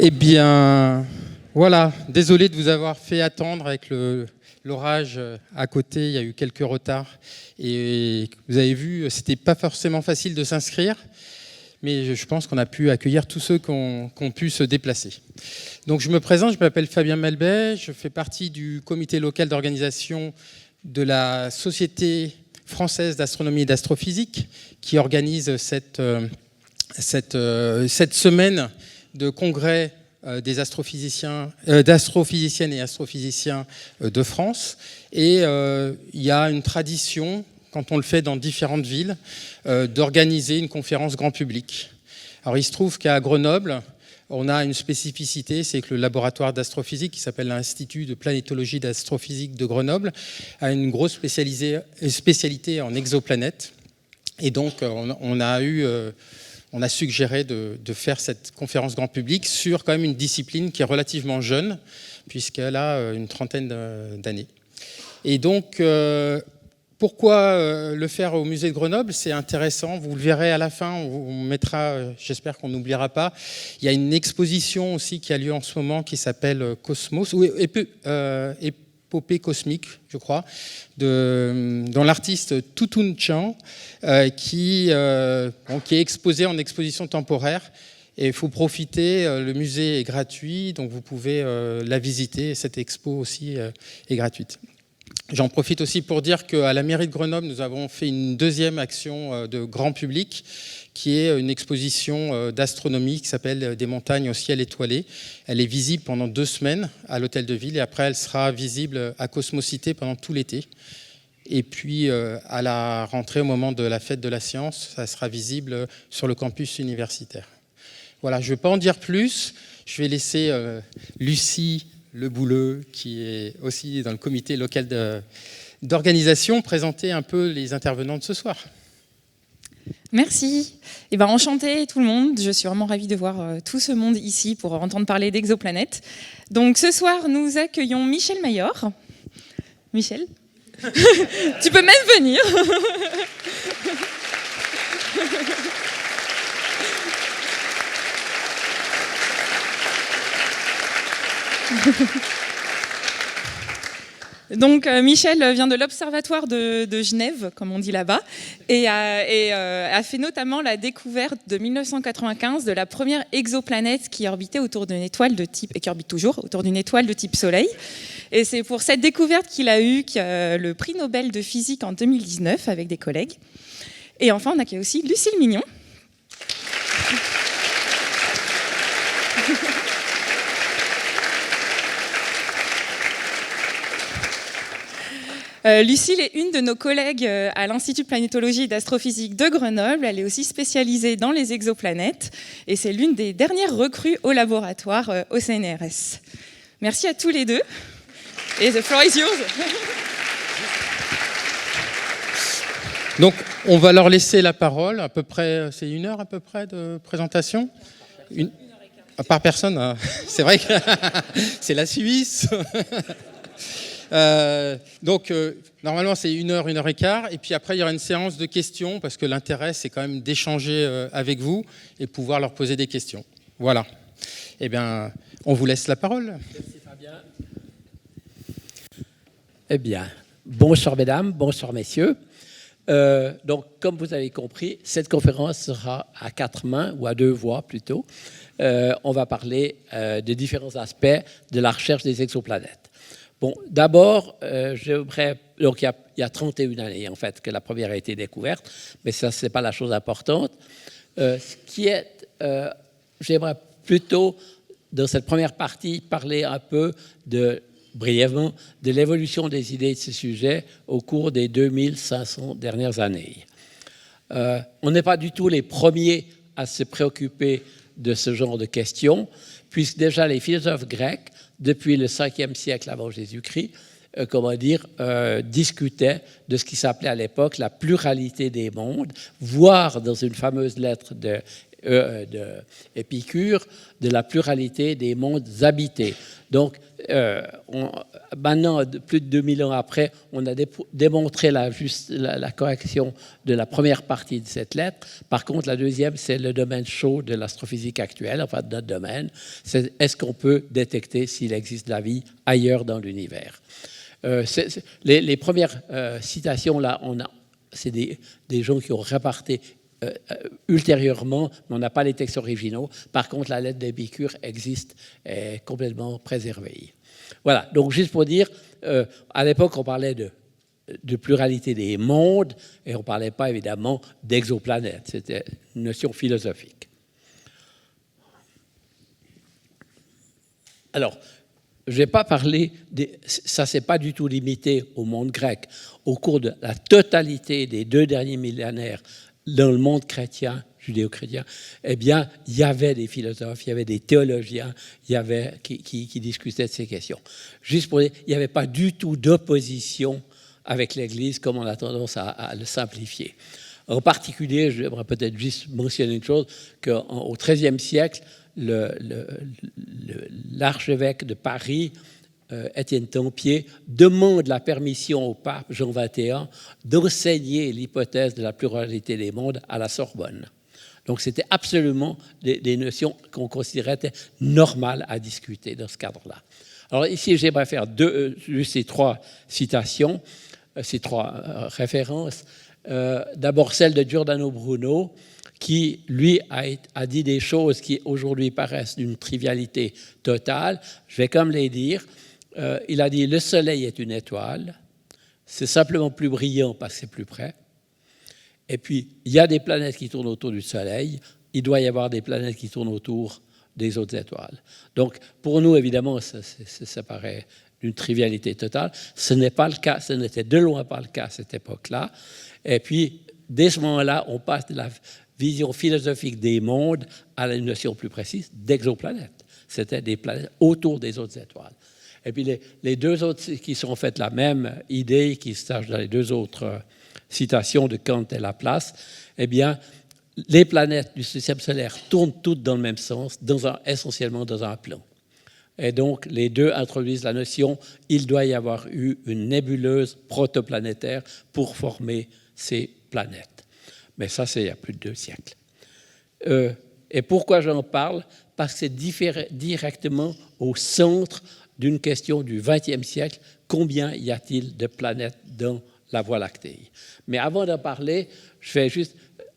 Eh bien, voilà, désolé de vous avoir fait attendre avec l'orage à côté, il y a eu quelques retards. Et vous avez vu, c'était pas forcément facile de s'inscrire, mais je pense qu'on a pu accueillir tous ceux qui ont pu se déplacer. Donc je me présente, je m'appelle Fabien Melbet, je fais partie du comité local d'organisation de la Société française d'astronomie et d'astrophysique qui organise cette semaine de congrès des d'astrophysiciennes et astrophysiciens de France. Et il y a une tradition, quand on le fait dans différentes villes, d'organiser une conférence grand public. Alors il se trouve qu'à Grenoble, on a une spécificité, c'est que le laboratoire d'astrophysique, qui s'appelle l'Institut de planétologie d'astrophysique de Grenoble, a une grosse spécialité en exoplanètes. Et donc on a suggéré de faire cette conférence grand public sur quand même une discipline qui est relativement jeune, puisqu'elle a une trentaine d'années. Et donc, pourquoi le faire au musée de Grenoble? C'est intéressant, vous le verrez à la fin, on mettra, j'espère qu'on n'oubliera pas. Il y a une exposition aussi qui a lieu en ce moment qui s'appelle Cosmos, ou Épopée cosmique, je crois, dont l'artiste Tutun Chan, qui est exposé en exposition temporaire. Et il faut profiter, le musée est gratuit, donc vous pouvez la visiter. Cette expo aussi est gratuite. J'en profite aussi pour dire qu'à la mairie de Grenoble, nous avons fait une deuxième action de grand public, qui est une exposition d'astronomie qui s'appelle « Des montagnes au ciel étoilé ». Elle est visible pendant 2 semaines à l'hôtel de ville et après elle sera visible à Cosmocité pendant tout l'été. Et puis à la rentrée, au moment de la fête de la science, ça sera visible sur le campus universitaire. Voilà, je ne vais pas en dire plus. Je vais laisser Lucie Lebouleux, qui est aussi dans le comité local d'organisation, présenter un peu les intervenants de ce soir. Merci. Enchantée tout le monde. Je suis vraiment ravie de voir tout ce monde ici pour entendre parler d'exoplanètes. Donc ce soir, nous accueillons Michel Mayor. Michel, tu peux même venir. Donc Michel vient de l'Observatoire de Genève, comme on dit là-bas, et a fait notamment la découverte de 1995 de la première exoplanète qui orbitait autour d'une étoile de type, et qui orbite toujours autour d'une étoile de type Soleil. Et c'est pour cette découverte qu'il a eu le prix Nobel de physique en 2019 avec des collègues. Et enfin, on accueille aussi Lucille Mignon. Lucille est une de nos collègues à l'Institut de planétologie et d'astrophysique de Grenoble. Elle est aussi spécialisée dans les exoplanètes et c'est l'une des dernières recrues au laboratoire au CNRS. Merci à tous les deux. Et the floor is yours. Donc, on va leur laisser la parole. À peu près, c'est 1 heure à peu près de présentation. Par personne. Hein. C'est vrai que c'est la Suisse. Normalement c'est 1 heure, 1 heure et quart, et puis après il y aura une séance de questions parce que l'intérêt c'est quand même d'échanger avec vous et pouvoir leur poser des questions. Voilà. Eh bien, on vous laisse la parole. Merci Fabien. Eh bien, bonsoir mesdames, bonsoir messieurs. Donc, comme vous avez compris, cette conférence sera à 4 mains ou à 2 voix plutôt. On va parler de différents aspects de la recherche des exoplanètes. Bon, d'abord, donc il y a 31 années en fait que la première a été découverte, mais ça c'est pas la chose importante. J'aimerais plutôt dans cette première partie parler un peu brièvement de l'évolution des idées de ce sujet au cours des 2500 dernières années. On n'est pas du tout les premiers à se préoccuper de ce genre de questions, puisque déjà les philosophes grecs depuis le 5e siècle avant Jésus-Christ, discutaient de ce qui s'appelait à l'époque la pluralité des mondes, voire dans une fameuse lettre de Épicure, de la pluralité des mondes habités. Donc, maintenant, plus de 2000 ans après, on a démontré la correction de la première partie de cette lettre. Par contre, la deuxième, c'est le domaine chaud de l'astrophysique actuelle, enfin de notre domaine. C'est est-ce qu'on peut détecter s'il existe de la vie ailleurs dans l'univers? Les premières citations, là, c'est des gens qui ont rapporté ultérieurement, mais on n'a pas les textes originaux. Par contre, la lettre d'Épicure existe, est complètement préservée. Voilà, donc juste pour dire, à l'époque, on parlait de pluralité des mondes et on ne parlait pas évidemment d'exoplanètes. C'était une notion philosophique. Alors, je ne vais pas parler, ça ne s'est pas du tout limité au monde grec. Au cours de la totalité des 2 derniers millénaires, dans le monde chrétien, judéo-chrétien, eh bien, il y avait des philosophes, il y avait des théologiens, qui discutaient de ces questions. Juste pour dire, il n'y avait pas du tout d'opposition avec l'Église, comme on a tendance à le simplifier. En particulier, je devrais peut-être juste mentionner une chose, qu'au XIIIe siècle, l'archevêque de Paris, Étienne Tempier, demande la permission au pape Jean XXI d'enseigner l'hypothèse de la pluralité des mondes à la Sorbonne. Donc c'était absolument des notions qu'on considérait normales à discuter dans ce cadre-là. Alors ici, j'aimerais faire juste ces 3 citations, ces 3 références. D'abord celle de Giordano Bruno, qui, lui, a dit des choses qui, aujourd'hui, paraissent d'une trivialité totale. Je vais comme les dire. Il a dit « Le Soleil est une étoile. C'est simplement plus brillant parce que c'est plus près. Et puis, il y a des planètes qui tournent autour du Soleil. Il doit y avoir des planètes qui tournent autour des autres étoiles. » Donc, pour nous, évidemment, ça paraît d'une trivialité totale. Ce n'est pas le cas. Ce n'était de loin pas le cas à cette époque-là. Et puis, dès ce moment-là, on passe de la vision philosophique des mondes à la notion plus précise d'exoplanètes. C'était des planètes autour des autres étoiles. Et puis les 2 autres qui sont en fait la même idée, qui se cachent dans les 2 autres citations de Kant et Laplace, eh bien, les planètes du système solaire tournent toutes dans le même sens, essentiellement dans un plan. Et donc, les 2 introduisent la notion il doit y avoir eu une nébuleuse protoplanétaire pour former ces planètes. Mais ça, c'est il y a plus de 2 siècles. Et pourquoi j'en parle? Parce que c'est directement au centre d'une question du XXe siècle. Combien y a-t-il de planètes dans la Voie lactée? Mais avant d'en parler, je vais juste,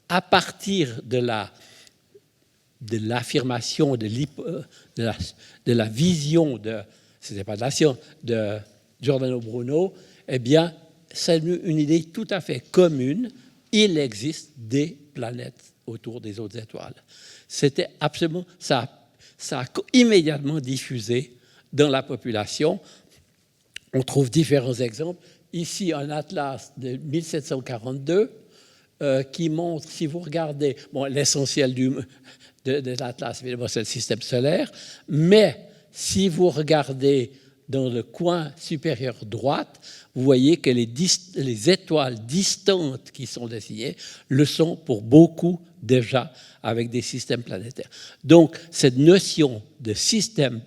à partir de l'affirmation, de la vision c'était pas de la science, de Giordano Bruno, eh bien, c'est une idée tout à fait commune. Il existe des planètes autour des autres étoiles. C'était absolument, ça a immédiatement diffusé dans la population. On trouve différents exemples. Ici, un atlas de 1742 qui montre, si vous regardez, bon, l'essentiel de l'atlas, évidemment, c'est le système solaire, mais si vous regardez dans le coin supérieur droite, vous voyez que les étoiles distantes qui sont dessinées le sont pour beaucoup déjà avec des systèmes planétaires. Donc, cette notion de système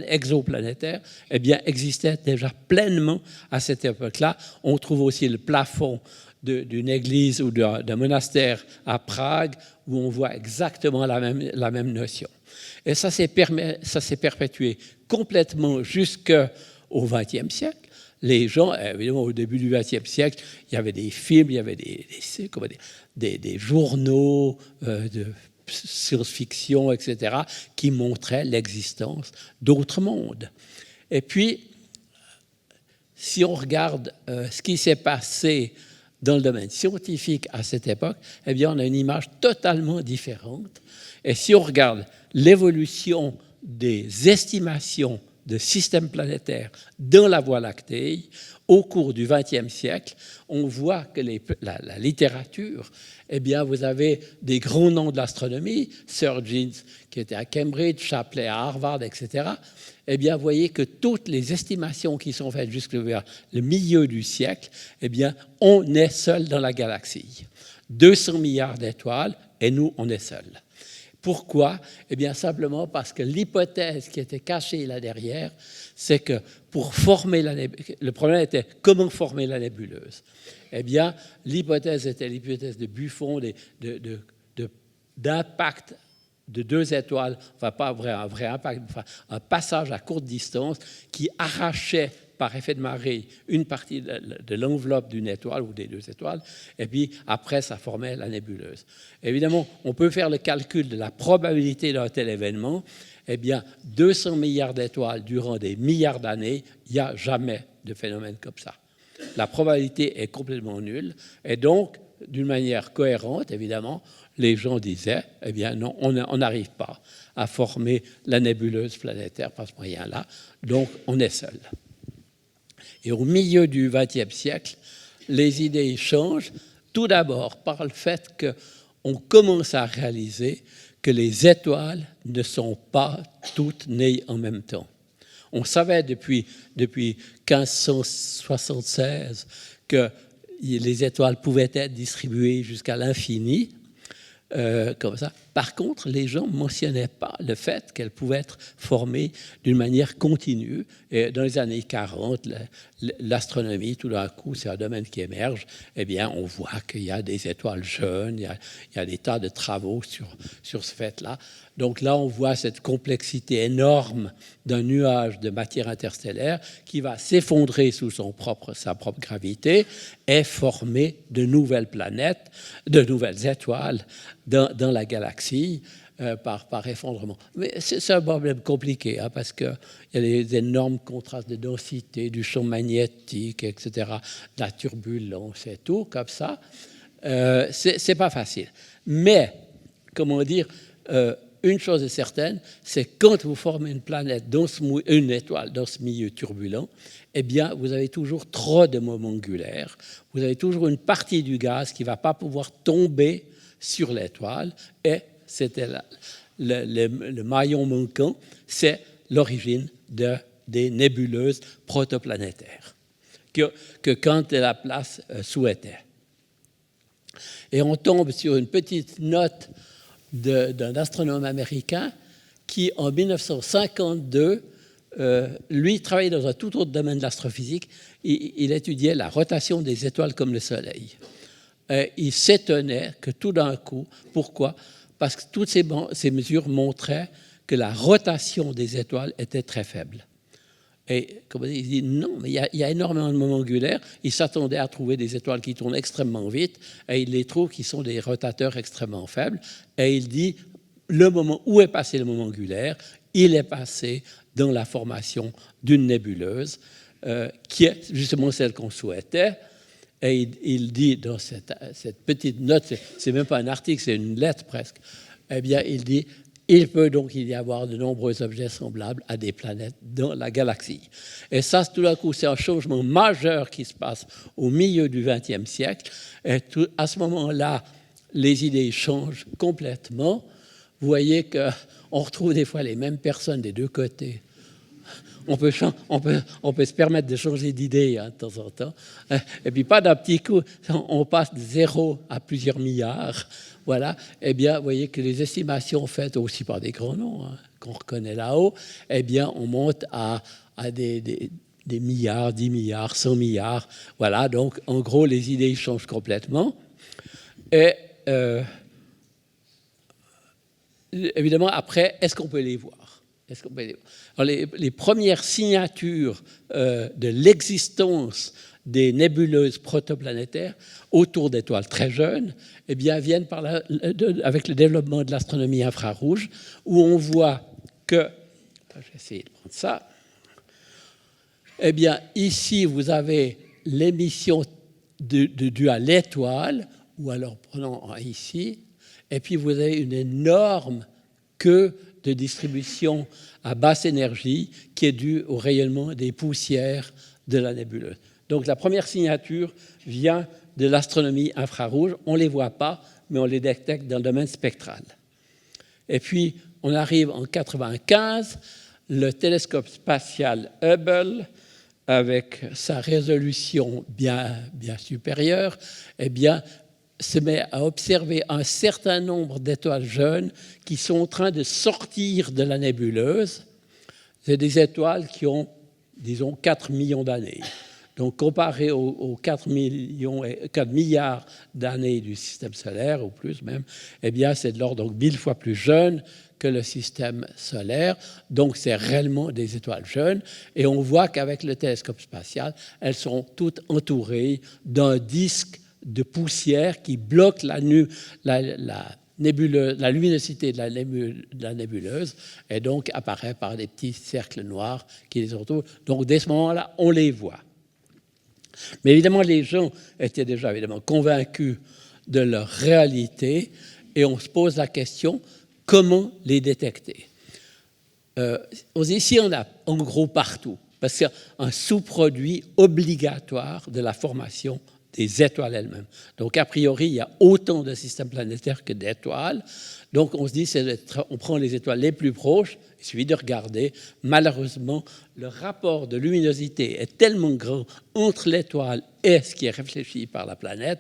exoplanétaire, eh bien, existait déjà pleinement à cette époque-là. On trouve aussi le plafond d'une église ou d'un monastère à Prague où on voit exactement la même notion. Et ça s'est perpétué complètement jusqu'au XXe siècle. Les gens, évidemment, au début du XXe siècle, il y avait des films, il y avait des journaux de science-fiction, etc., qui montraient l'existence d'autres mondes. Et puis, si on regarde ce qui s'est passé dans le domaine scientifique à cette époque, eh bien, on a une image totalement différente. Et si on regarde l'évolution des estimations de systèmes planétaires dans la Voie lactée, au cours du XXe siècle, on voit que la littérature, eh bien, vous avez des grands noms de l'astronomie, Sir Jeans qui était à Cambridge, Shapley à Harvard, etc. Eh bien, vous voyez que toutes les estimations qui sont faites jusque vers le milieu du siècle, eh bien, on est seul dans la galaxie. 200 milliards d'étoiles, et nous, on est seuls. Pourquoi? Eh bien, simplement parce que l'hypothèse qui était cachée là derrière, c'est que pour former la nébuleuse, le problème était comment former la nébuleuse. Eh bien, l'hypothèse était l'hypothèse de Buffon, d'impact de deux étoiles, enfin pas un vrai impact, enfin un passage à courte distance qui arrachait par effet de marée une partie de l'enveloppe d'une étoile ou des deux étoiles, et puis après ça formait la nébuleuse. Évidemment, on peut faire le calcul de la probabilité d'un tel événement. Eh bien, 200 milliards d'étoiles durant des milliards d'années, il n'y a jamais de phénomène comme ça. La probabilité est complètement nulle, et donc, d'une manière cohérente, évidemment, les gens disaient, eh bien non, on n'arrive pas à former la nébuleuse planétaire par ce moyen-là, donc on est seul. Et au milieu du XXe siècle, les idées changent, tout d'abord par le fait qu'on commence à réaliser que les étoiles ne sont pas toutes nées en même temps. On savait depuis 1576 que les étoiles pouvaient être distribuées jusqu'à l'infini, comme ça. Par contre, les gens ne mentionnaient pas le fait qu'elles pouvaient être formées d'une manière continue. Et dans les années 40, l'astronomie, tout d'un coup, c'est un domaine qui émerge. Eh bien, on voit qu'il y a des étoiles jeunes, il y a des tas de travaux sur ce fait-là. Donc là, on voit cette complexité énorme d'un nuage de matière interstellaire qui va s'effondrer sous sa propre gravité et former de nouvelles planètes, de nouvelles étoiles dans la galaxie par effondrement. Mais c'est un problème compliqué, hein, parce qu'il y a des énormes contrastes de densité, du champ magnétique, etc., de la turbulence et tout, comme ça. C'est pas facile. Mais, comment dire, une chose est certaine, c'est quand vous formez une planète, une étoile dans ce milieu turbulent, eh bien, vous avez toujours trop de moments angulaires. Vous avez toujours une partie du gaz qui ne va pas pouvoir tomber sur l'étoile. Et c'était le maillon manquant, c'est l'origine des nébuleuses protoplanétaires que Kant et Laplace souhaitaient. Et on tombe sur une petite note d'un astronome américain qui, en 1952, lui travaillait dans un tout autre domaine de l'astrophysique. Il étudiait la rotation des étoiles comme le Soleil. Et il s'étonnait que tout d'un coup, pourquoi? Parce que toutes ces mesures montraient que la rotation des étoiles était très faible. Et comme il dit, non, mais il y a énormément de moments angulaires. Il s'attendait à trouver des étoiles qui tournent extrêmement vite, et il les trouve qui sont des rotateurs extrêmement faibles. Et il dit, le moment où est passé le moment angulaire, il est passé dans la formation d'une nébuleuse, qui est justement celle qu'on souhaitait. Et il dit dans cette petite note, c'est même pas un article, c'est une lettre presque, eh bien, il dit, il peut donc y avoir de nombreux objets semblables à des planètes dans la galaxie. Et ça, tout d'un coup, c'est un changement majeur qui se passe au milieu du XXe siècle. Et à ce moment-là, les idées changent complètement. Vous voyez qu'on retrouve des fois les mêmes personnes des deux côtés. On peut se permettre de changer d'idée, hein, de temps en temps. Et puis pas d'un petit coup, on passe de 0 à plusieurs milliards. Voilà. Eh bien, vous voyez que les estimations faites aussi par des grands noms, hein, qu'on reconnaît là-haut, eh bien, on monte à des milliards, 10 milliards, 100 milliards. Voilà. Donc, en gros, les idées changent complètement. Et évidemment, après, est-ce qu'on peut les voir? Alors, les premières signatures de l'existence des nébuleuses protoplanétaires autour d'étoiles très jeunes, eh bien, viennent avec le développement de l'astronomie infrarouge, où on voit que, je vais essayer de prendre ça, eh bien, ici, vous avez l'émission due à l'étoile, ou alors prenons ici, et puis vous avez une énorme queue de distribution à basse énergie qui est due au rayonnement des poussières de la nébuleuse. Donc la première signature vient de l'astronomie infrarouge. On ne les voit pas, mais on les détecte dans le domaine spectral. Et puis, on arrive en 1995, le télescope spatial Hubble, avec sa résolution bien supérieure, eh bien, se met à observer un certain nombre d'étoiles jeunes qui sont en train de sortir de la nébuleuse. C'est des étoiles qui ont, disons, 4 millions d'années. Donc, comparé aux 4 milliards d'années du système solaire, ou plus même, eh bien, c'est de l'ordre donc 1000 fois plus jeune que le système solaire. Donc, c'est réellement des étoiles jeunes. Et on voit qu'avec le télescope spatial, elles sont toutes entourées d'un disque de poussière qui bloque la luminosité de la nébuleuse et donc apparaît par des petits cercles noirs qui les entourent. Donc, dès ce moment-là, on les voit. Mais évidemment, les gens étaient déjà convaincus de leur réalité et on se pose la question, comment les détecter? Ici, on a en gros partout, parce que c'est un sous-produit obligatoire de la formation des étoiles elles-mêmes. Donc, a priori, il y a autant de systèmes planétaires que d'étoiles. Donc, on se dit, on prend les étoiles les plus proches, il suffit de regarder. Malheureusement, le rapport de luminosité est tellement grand entre l'étoile et ce qui est réfléchi par la planète.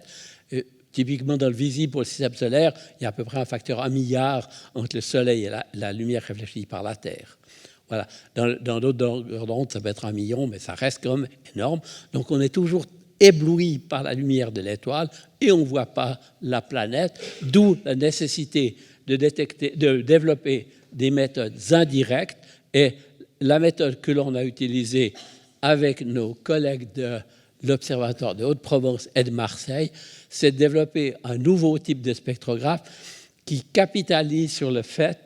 Typiquement, dans le visible pour le système solaire, il y a à peu près un facteur 1 milliard entre le Soleil et la lumière réfléchie par la Terre. Voilà. Dans d'autres longueurs d'onde, ça peut être 1 million, mais ça reste quand même énorme. Donc, on est toujours ébloui par la lumière de l'étoile et on ne voit pas la planète, d'où la nécessité de développer des méthodes indirectes. Et la méthode que l'on a utilisée avec nos collègues de l'Observatoire de Haute-Provence et de Marseille, c'est de développer un nouveau type de spectrographe qui capitalise sur le fait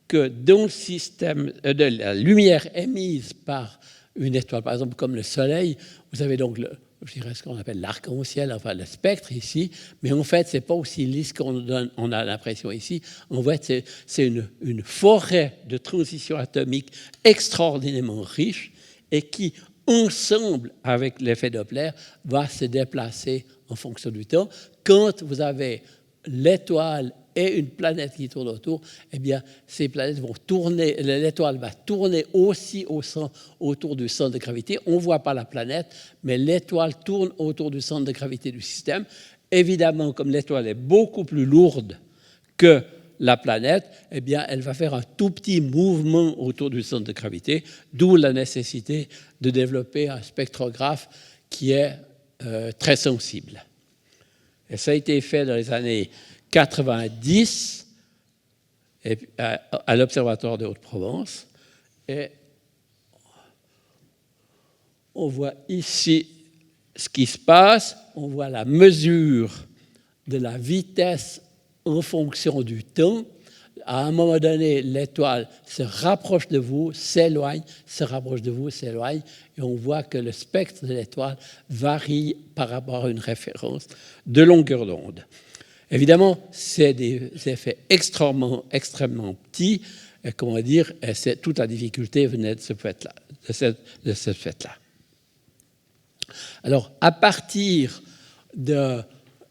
que dans le système de la lumière émise par une étoile, par exemple comme le Soleil, vous avez donc ce qu'on appelle l'arc-en-ciel, enfin le spectre ici, mais en fait, ce n'est pas aussi lisse qu'on a l'impression ici. En fait, c'est une forêt de transitions atomiques extraordinairement riche et qui, ensemble avec l'effet Doppler, va se déplacer en fonction du temps. Quand vous avez l'étoile et une planète qui tourne autour, eh bien, ces planètes vont tourner, l'étoile va tourner aussi autour du centre de gravité. On ne voit pas la planète, mais l'étoile tourne autour du centre de gravité du système. Évidemment, comme l'étoile est beaucoup plus lourde que la planète, eh bien, elle va faire un tout petit mouvement autour du centre de gravité, d'où la nécessité de développer un spectrographe qui est très sensible. Et ça a été fait dans les années 90 à l'Observatoire de Haute-Provence. Et on voit ici ce qui se passe. On voit la mesure de la vitesse en fonction du temps. À un moment donné, l'étoile se rapproche de vous, s'éloigne, se rapproche de vous, s'éloigne, et on voit que le spectre de l'étoile varie par rapport à une référence de longueur d'onde. Évidemment, c'est des effets extrêmement petits, et comment dire, et toute la difficulté venait de ce fait-là, de ce fait-là. Alors, à partir de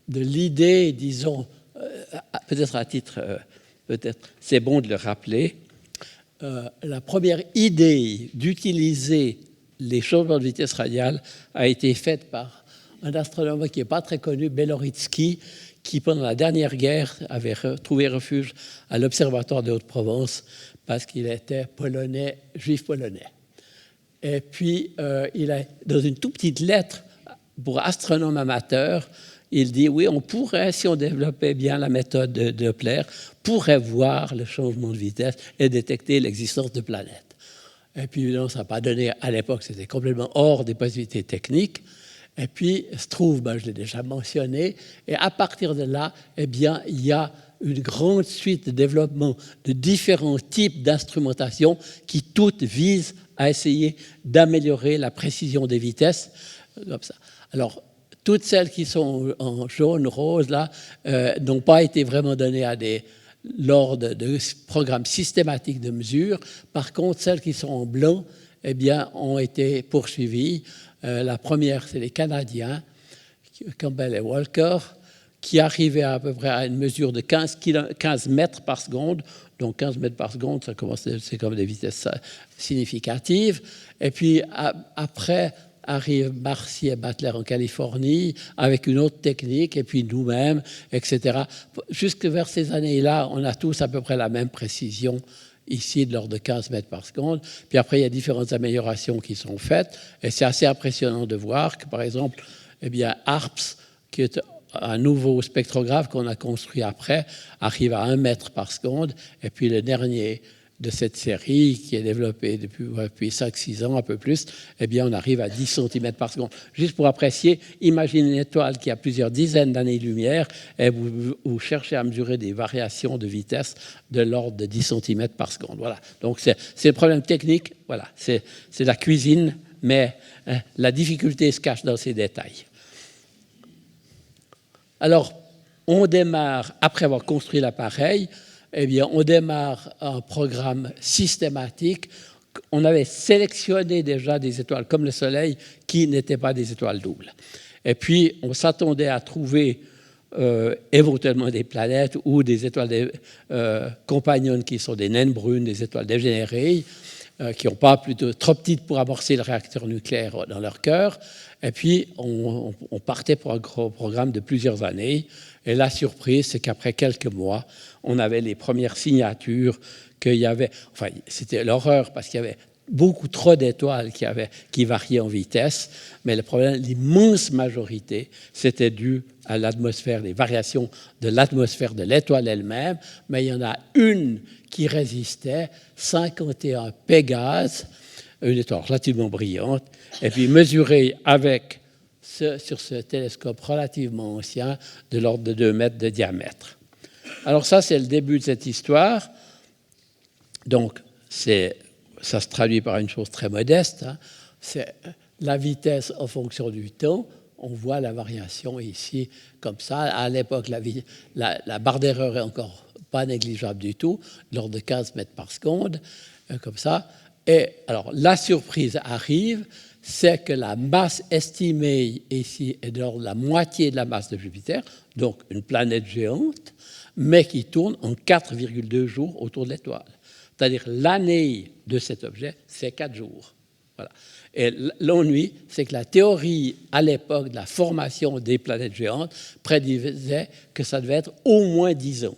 l'idée, disons, peut-être à titre, peut-être c'est bon de le rappeler, la première idée d'utiliser les changements de vitesse radiale a été faite par un astronome qui n'est pas très connu, Beloritsky, qui, pendant la dernière guerre, avait trouvé refuge à l'Observatoire de Haute-Provence parce qu'il était polonais, juif polonais. Et puis, il a, dans une toute petite lettre pour astronomes amateurs, il dit, oui, on pourrait, si on développait bien la méthode de Doppler, pourrait voir le changement de vitesse et détecter l'existence de planètes. Et puis, évidemment, ça n'a pas donné, à l'époque, c'était complètement hors des possibilités techniques. Et puis, se trouve, je l'ai déjà mentionné, et à partir de là, eh bien, il y a une grande suite de développement de différents types d'instrumentation qui toutes visent à essayer d'améliorer la précision des vitesses. Comme ça. Alors, toutes celles qui sont en jaune, rose, là, n'ont pas été vraiment données à lors de programmes systématiques de mesure. Par contre, celles qui sont en blanc, eh bien, ont été poursuivies. La première, c'est les Canadiens, Campbell et Walker, qui arrivaient à peu près à une mesure de 15 mètres par seconde. Donc 15 mètres par seconde, c'est comme des vitesses significatives. Et puis après, arrive Marcy et Butler en Californie avec une autre technique, et puis nous-mêmes, etc. Jusque vers ces années-là, on a tous à peu près la même précision ici de l'ordre de 15 mètres par seconde. Puis après, il y a différentes améliorations qui sont faites, et c'est assez impressionnant de voir que, par exemple, eh bien, HARPS, qui est un nouveau spectrographe qu'on a construit après, arrive à 1 mètre par seconde, et puis le dernier de cette série, qui est développée depuis 5-6 ans, un peu plus, eh bien, on arrive à 10 cm par seconde. Juste pour apprécier, imaginez une étoile qui a plusieurs dizaines d'années-lumière, et vous cherchez à mesurer des variations de vitesse de l'ordre de 10 cm par seconde. Voilà. Donc, c'est le problème technique. Voilà. C'est la cuisine, mais la difficulté se cache dans ces détails. Alors, on démarre, après avoir construit l'appareil, eh bien, on démarre un programme systématique. On avait sélectionné déjà des étoiles comme le Soleil qui n'étaient pas des étoiles doubles. Et puis, on s'attendait à trouver éventuellement des planètes ou des étoiles compagnonnes qui sont des naines brunes, des étoiles dégénérées, qui n'ont pas plutôt trop petites pour amorcer le réacteur nucléaire dans leur cœur. Et puis, on partait pour un gros programme de plusieurs années. Et la surprise, c'est qu'après quelques mois, on avait les premières signatures qu'il y avait... Enfin, c'était l'horreur parce qu'il y avait beaucoup trop d'étoiles qui variaient en vitesse. Mais le problème, l'immense majorité, c'était dû à l'atmosphère, les variations de l'atmosphère de l'étoile elle-même. Mais il y en a une qui résistait, 51 Pégase, une étoile relativement brillante, et puis mesurée avec sur ce télescope relativement ancien de l'ordre de 2 mètres de diamètre. Alors ça, c'est le début de cette histoire. Donc, ça se traduit par une chose très modeste. Hein. C'est la vitesse en fonction du temps. On voit la variation ici, comme ça. À l'époque, la barre d'erreur est encore pas négligeable du tout, de l'ordre de 15 mètres par seconde, comme ça. Et alors, la surprise arrive, c'est que la masse estimée ici est de l'ordre de la moitié de la masse de Jupiter, donc une planète géante, mais qui tourne en 4,2 jours autour de l'étoile. C'est-à-dire l'année de cet objet, c'est 4 jours. Voilà. Et l'ennui, c'est que la théorie, à l'époque de la formation des planètes géantes, prédisait que ça devait être au moins 10 ans.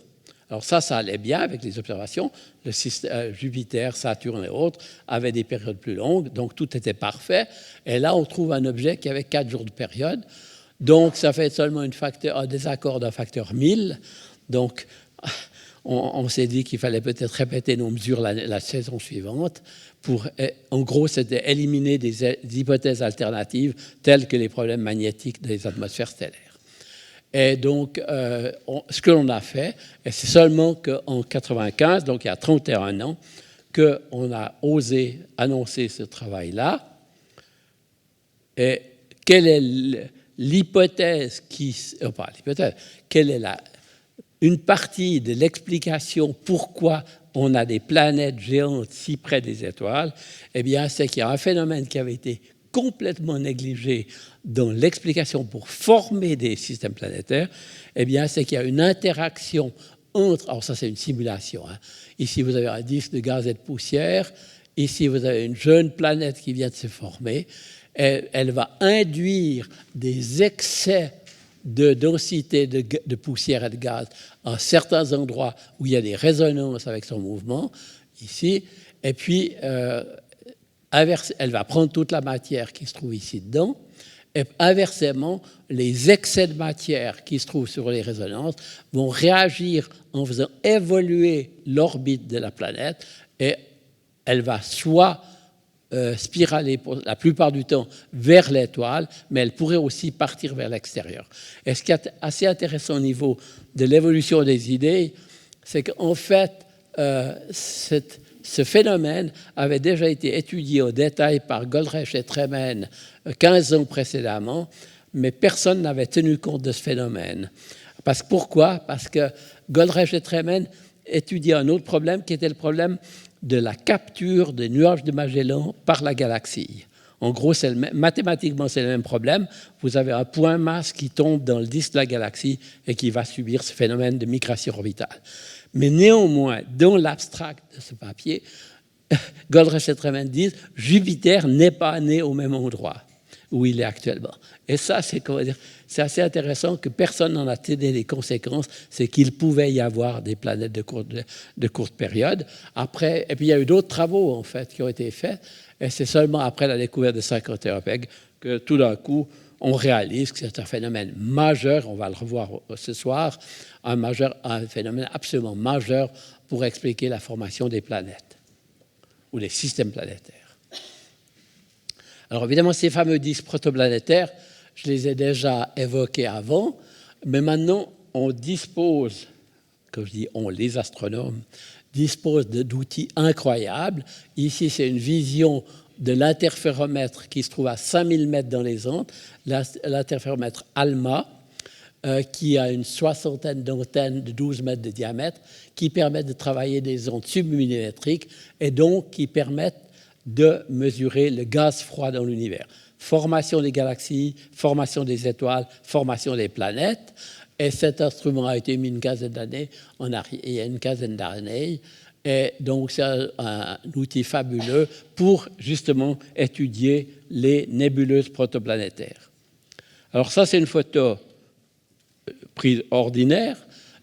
Alors ça allait bien avec les observations. Le système, Jupiter, Saturne et autres avaient des périodes plus longues, donc tout était parfait. Et là, on trouve un objet qui avait 4 jours de période. Donc, ça fait seulement un désaccord d'un facteur 1000. Donc, on s'est dit qu'il fallait peut-être répéter nos mesures la saison suivante pour, en gros, c'était éliminer des hypothèses alternatives telles que les problèmes magnétiques des atmosphères stellaires. Et donc, ce que l'on a fait, et c'est seulement qu'en 1995, donc il y a 31 ans, qu'on a osé annoncer ce travail-là. Et quelle est l'hypothèse quelle est une partie de l'explication pourquoi on a des planètes géantes si près des étoiles? Eh bien, c'est qu'il y a un phénomène qui avait été complètement négligé dans l'explication pour former des systèmes planétaires, eh bien, c'est qu'il y a une interaction entre... Alors ça, c'est une simulation. Hein. Ici, vous avez un disque de gaz et de poussière. Ici, vous avez une jeune planète qui vient de se former. Elle va induire des excès de densité de poussière et de gaz à certains endroits où il y a des résonances avec son mouvement, ici. Et puis, elle va prendre toute la matière qui se trouve ici dedans. Et inversement, les excès de matière qui se trouvent sur les résonances vont réagir en faisant évoluer l'orbite de la planète, et elle va soit spiraler pour la plupart du temps vers l'étoile, mais elle pourrait aussi partir vers l'extérieur. Et ce qui est assez intéressant au niveau de l'évolution des idées, c'est qu'en fait, ce phénomène avait déjà été étudié au détail par Goldreich et Tremen 15 ans précédemment, mais personne n'avait tenu compte de ce phénomène. Pourquoi ? Parce que Goldreich et Tremen étudiaient un autre problème qui était le problème de la capture des nuages de Magellan par la galaxie. En gros, mathématiquement, c'est le même problème. Vous avez un point masse qui tombe dans le disque de la galaxie et qui va subir ce phénomène de migration orbitale. Mais néanmoins, dans l'abstract de ce papier, Goldreich et Tremen disent Jupiter n'est pas né au même endroit. où il est actuellement. Et ça, c'est assez intéressant que personne n'en a tiré les conséquences, c'est qu'il pouvait y avoir des planètes de courte période. Après, et puis il y a eu d'autres travaux en fait qui ont été faits, et c'est seulement après la découverte de 51 PEG que tout d'un coup, on réalise que c'est un phénomène majeur, on va le revoir ce soir, un phénomène absolument majeur pour expliquer la formation des planètes ou des systèmes planétaires. Alors évidemment, ces fameux disques protoplanétaires, je les ai déjà évoqués avant, mais maintenant, on dispose, comme je dis, les astronomes, disposent d'outils incroyables. Ici, c'est une vision de l'interféromètre qui se trouve à 5000 mètres dans les Andes, l'interféromètre ALMA, qui a une soixantaine d'antennes de 12 mètres de diamètre, qui permettent de travailler des ondes submillimétriques et donc qui permettent de mesurer le gaz froid dans l'univers. Formation des galaxies, formation des étoiles, formation des planètes. Et cet instrument a été mis il y a une quinzaine d'années. Et donc, c'est un outil fabuleux pour justement étudier les nébuleuses protoplanétaires. Alors ça, c'est une photo prise ordinaire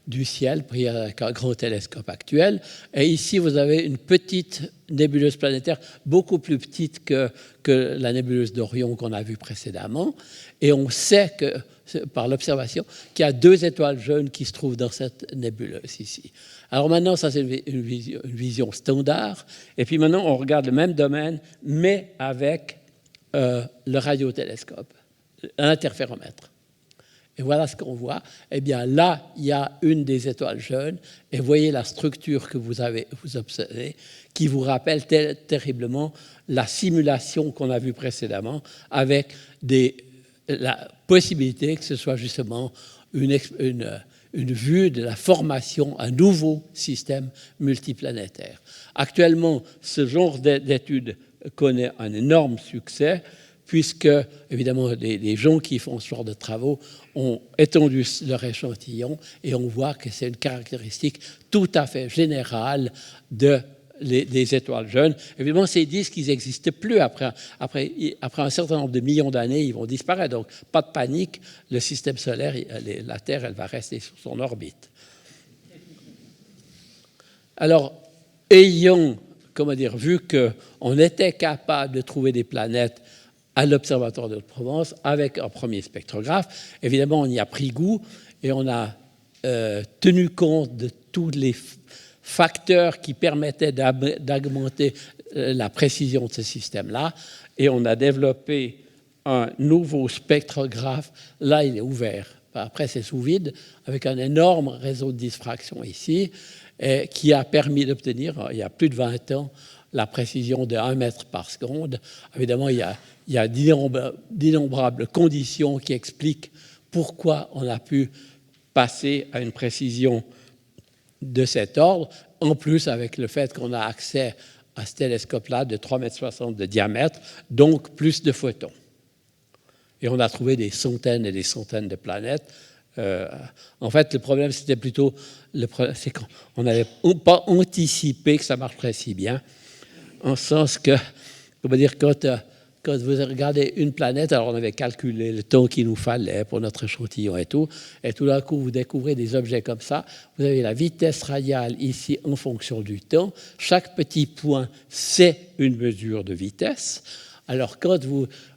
du ciel, prise avec un grand télescope actuel. Et ici, vous avez une petite nébuleuse planétaire, beaucoup plus petite que la nébuleuse d'Orion qu'on a vue précédemment. Et on sait que, par l'observation, qu'il y a 2 étoiles jaunes qui se trouvent dans cette nébuleuse ici. Alors maintenant, ça c'est une vision standard. Et puis maintenant, on regarde le même domaine, mais avec le radiotélescope, l'interféromètre. Et voilà ce qu'on voit. Eh bien là, il y a une des étoiles jaunes. Et voyez la structure que vous observez, qui vous rappelle terriblement la simulation qu'on a vue précédemment, avec la possibilité que ce soit justement une vue de la formation, un nouveau système multiplanétaire. Actuellement, ce genre d'étude connaît un énorme succès, puisque, évidemment, les gens qui font ce genre de travaux ont étendu leur échantillon et on voit que c'est une caractéristique tout à fait générale des étoiles jeunes. Évidemment, ces disques, ils n'existent plus. Après un certain nombre de millions d'années, ils vont disparaître. Donc, pas de panique, le système solaire, la Terre, elle va rester sur son orbite. Alors, ayant, vu qu'on était capable de trouver des planètes à l'Observatoire de Haute-Provence avec un premier spectrographe, évidemment, on y a pris goût et on a tenu compte de tous les facteurs qui permettaient d'augmenter la précision de ce système-là. Et on a développé un nouveau spectrographe. Là, il est ouvert. Après, c'est sous vide, avec un énorme réseau de diffraction ici, qui a permis d'obtenir, il y a plus de 20 ans, la précision de 1 mètre par seconde. Évidemment, il y a d'innombrables conditions qui expliquent pourquoi on a pu passer à une précision de cet ordre, en plus avec le fait qu'on a accès à ce télescope-là de 3,60 m de diamètre, donc plus de photons. Et on a trouvé des centaines et des centaines de planètes. En fait, le problème, c'était plutôt... c'est qu'on n'avait pas anticipé que ça marcherait si bien, en sens que, quand vous regardez une planète, alors on avait calculé le temps qu'il nous fallait pour notre échantillon et tout d'un coup, vous découvrez des objets comme ça. Vous avez la vitesse radiale ici en fonction du temps. Chaque petit point, c'est une mesure de vitesse. Alors, quand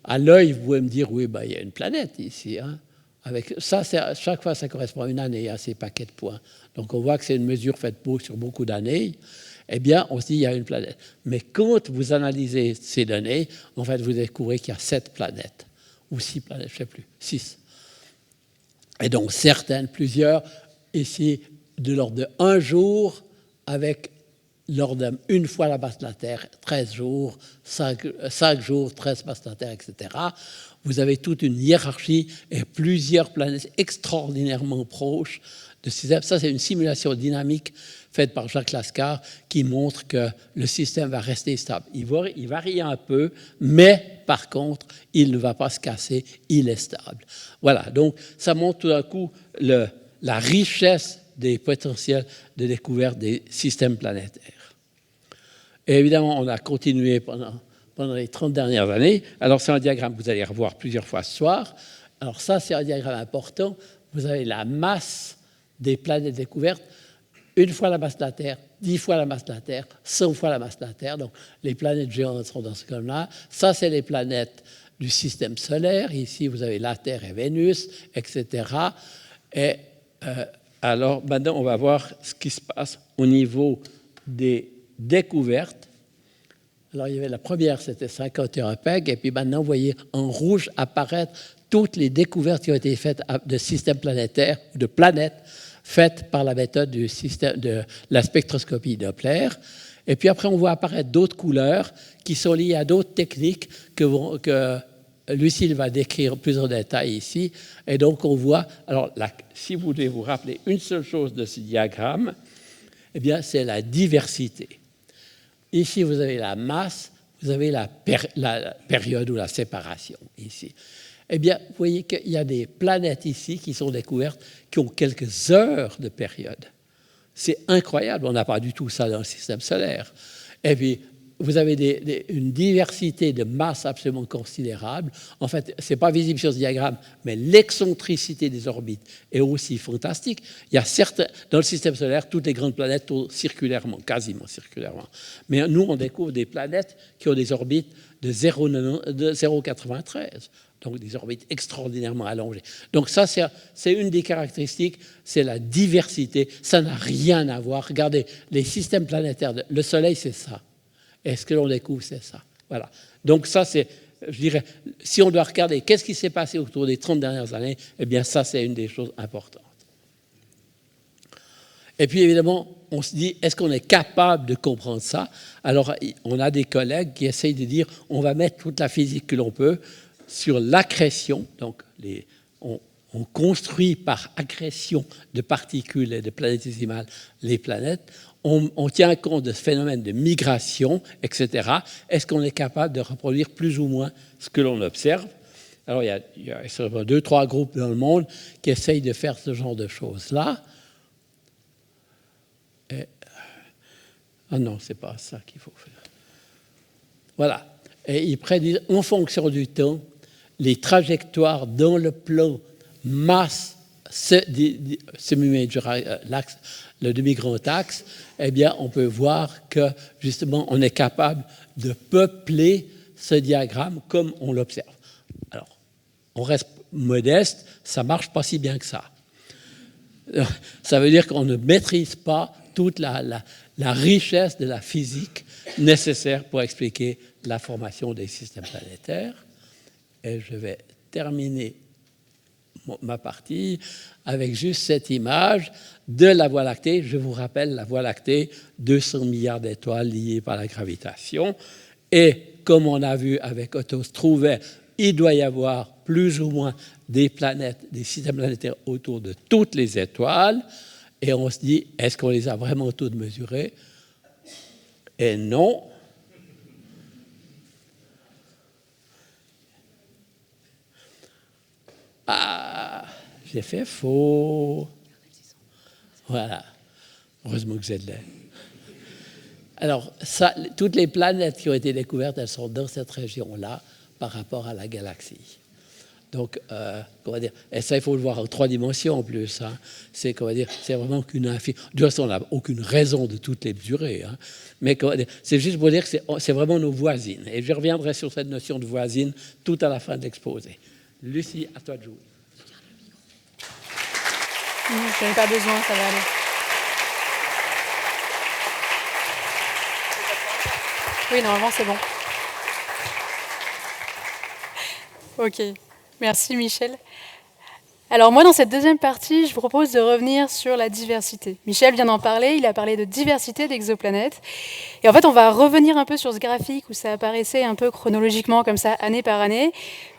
à l'œil, vous pouvez me dire, oui, il y a une planète ici. Hein. Avec ça, chaque fois, ça correspond à une année, à ces paquets de points. Donc, on voit que c'est une mesure faite sur beaucoup d'années. Eh bien, on se dit qu'il y a une planète. Mais quand vous analysez ces données, en fait, vous découvrez qu'il y a 7 planètes, ou 6 planètes, je ne sais plus, 6. Et donc, plusieurs, ici, de l'ordre de 1 jour, avec l'ordre d'une fois la masse de la Terre, 13 jours, 5 jours, 13 masses de la Terre, etc. Vous avez toute une hiérarchie et plusieurs planètes extraordinairement proches de ces. Ça, c'est une simulation dynamique faite par Jacques Lascar, qui montre que le système va rester stable. Il varie un peu, mais par contre, il ne va pas se casser, il est stable. Voilà, donc ça montre tout d'un coup la richesse des potentiels de découverte des systèmes planétaires. Et évidemment, on a continué pendant pendant les 30 dernières années. Alors, c'est un diagramme que vous allez revoir plusieurs fois ce soir. Alors, ça, c'est un diagramme important. Vous avez la masse des planètes découvertes, 1 fois la masse de la Terre, 10 fois la masse de la Terre, 100 fois la masse de la Terre. Donc, les planètes géantes sont dans ce colonne-là. Ça, c'est les planètes du système solaire. Ici, vous avez la Terre et Vénus, etc. Et alors, maintenant, on va voir ce qui se passe au niveau des découvertes. Alors, il y avait la première, c'était 51 PEG, et puis maintenant, vous voyez en rouge apparaître toutes les découvertes qui ont été faites de systèmes planétaires, de planètes, faites par la méthode du système de la spectroscopie Doppler. Et puis après, on voit apparaître d'autres couleurs qui sont liées à d'autres techniques que Lucille va décrire plus en détail ici. Et donc, on voit... Alors, si vous devez vous rappeler une seule chose de ce diagramme, eh bien, c'est la diversité. Ici, vous avez la masse, vous avez la période ou la séparation, ici. Eh bien, vous voyez qu'il y a des planètes ici qui sont découvertes qui ont quelques heures de période. C'est incroyable, on n'a pas du tout ça dans le système solaire. Et puis, vous avez une diversité de masse absolument considérable. En fait, ce n'est pas visible sur ce diagramme, mais l'excentricité des orbites est aussi fantastique. Il y a dans le système solaire, toutes les grandes planètes tournent circulairement, quasiment circulairement. Mais nous, on découvre des planètes qui ont des orbites de 0,93. Donc des orbites extraordinairement allongées. Donc ça, c'est une des caractéristiques, c'est la diversité. Ça n'a rien à voir. Regardez, les systèmes planétaires, le Soleil, c'est ça. Et ce que l'on découvre, c'est ça. Voilà. Donc ça, c'est, je dirais, si on doit regarder qu'est-ce qui s'est passé autour des 30 dernières années, eh bien ça, c'est une des choses importantes. Et puis évidemment, on se dit, est-ce qu'on est capable de comprendre ça? Alors, on a des collègues qui essayent de dire, on va mettre toute la physique que l'on peut sur l'accrétion, donc on construit par accrétion de particules et de planétésimales les planètes, on tient compte de ce phénomène de migration, etc. Est-ce qu'on est capable de reproduire plus ou moins ce que l'on observe? Alors, il y a 2-3 groupes dans le monde qui essayent de faire ce genre de choses-là. Ah non, c'est pas ça qu'il faut faire. Voilà. Et ils prédisent, en fonction du temps, les trajectoires dans le plan masse, l'axe, le demi-grand axe, eh bien, on peut voir que, justement, on est capable de peupler ce diagramme comme on l'observe. Alors, on reste modeste, ça ne marche pas si bien que ça. Ça veut dire qu'on ne maîtrise pas toute la richesse de la physique nécessaire pour expliquer la formation des systèmes planétaires. Et je vais terminer ma partie avec juste cette image de la Voie lactée. Je vous rappelle, la Voie lactée, 200 milliards d'étoiles liées par la gravitation. Et comme on a vu avec Otto Struve, il doit y avoir plus ou moins des planètes, des systèmes planétaires autour de toutes les étoiles. Et on se dit, est-ce qu'on les a vraiment toutes mesurées? Et non. Ah, j'ai fait faux. Voilà. Heureusement que vous êtes là. Alors, ça, toutes les planètes qui ont été découvertes, elles sont dans cette région-là par rapport à la galaxie. Donc, comment dire, et ça, il faut le voir en 3 dimensions en plus. Hein. C'est, comment dire, c'est vraiment qu'une infime. De toute façon, on n'a aucune raison de toutes les mesurer. Hein. Mais comment dire, c'est juste pour dire que c'est vraiment nos voisines. Et je reviendrai sur cette notion de voisine tout à la fin de l'exposé. Lucie, à toi de jouer. Je n'ai pas besoin, ça va aller. Oui, normalement, c'est bon. Ok. Merci Michel. Alors moi, dans cette deuxième partie, je vous propose de revenir sur la diversité. Michel vient d'en parler, il a parlé de diversité d'exoplanètes. Et en fait, on va revenir un peu sur ce graphique où ça apparaissait un peu chronologiquement, comme ça, année par année.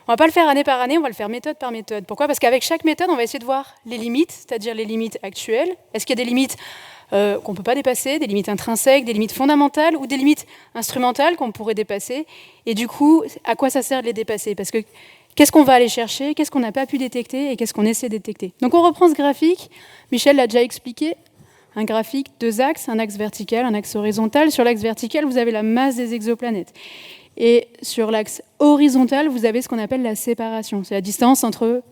On ne va pas le faire année par année, on va le faire méthode par méthode. Pourquoi? Parce qu'avec chaque méthode, on va essayer de voir les limites, c'est-à-dire les limites actuelles. Est-ce qu'il y a des limites qu'on ne peut pas dépasser, des limites intrinsèques, des limites fondamentales ou des limites instrumentales qu'on pourrait dépasser? Et du coup, à quoi ça sert de les dépasser? Parce que qu'est-ce qu'on va aller chercher? Qu'est-ce qu'on n'a pas pu détecter? Et qu'est-ce qu'on essaie de détecter? Donc on reprend ce graphique. Michel l'a déjà expliqué. Un graphique, 2 axes, un axe vertical, un axe horizontal. Sur l'axe vertical, vous avez la masse des exoplanètes. Et sur l'axe horizontal, vous avez ce qu'on appelle la séparation. C'est la distance entre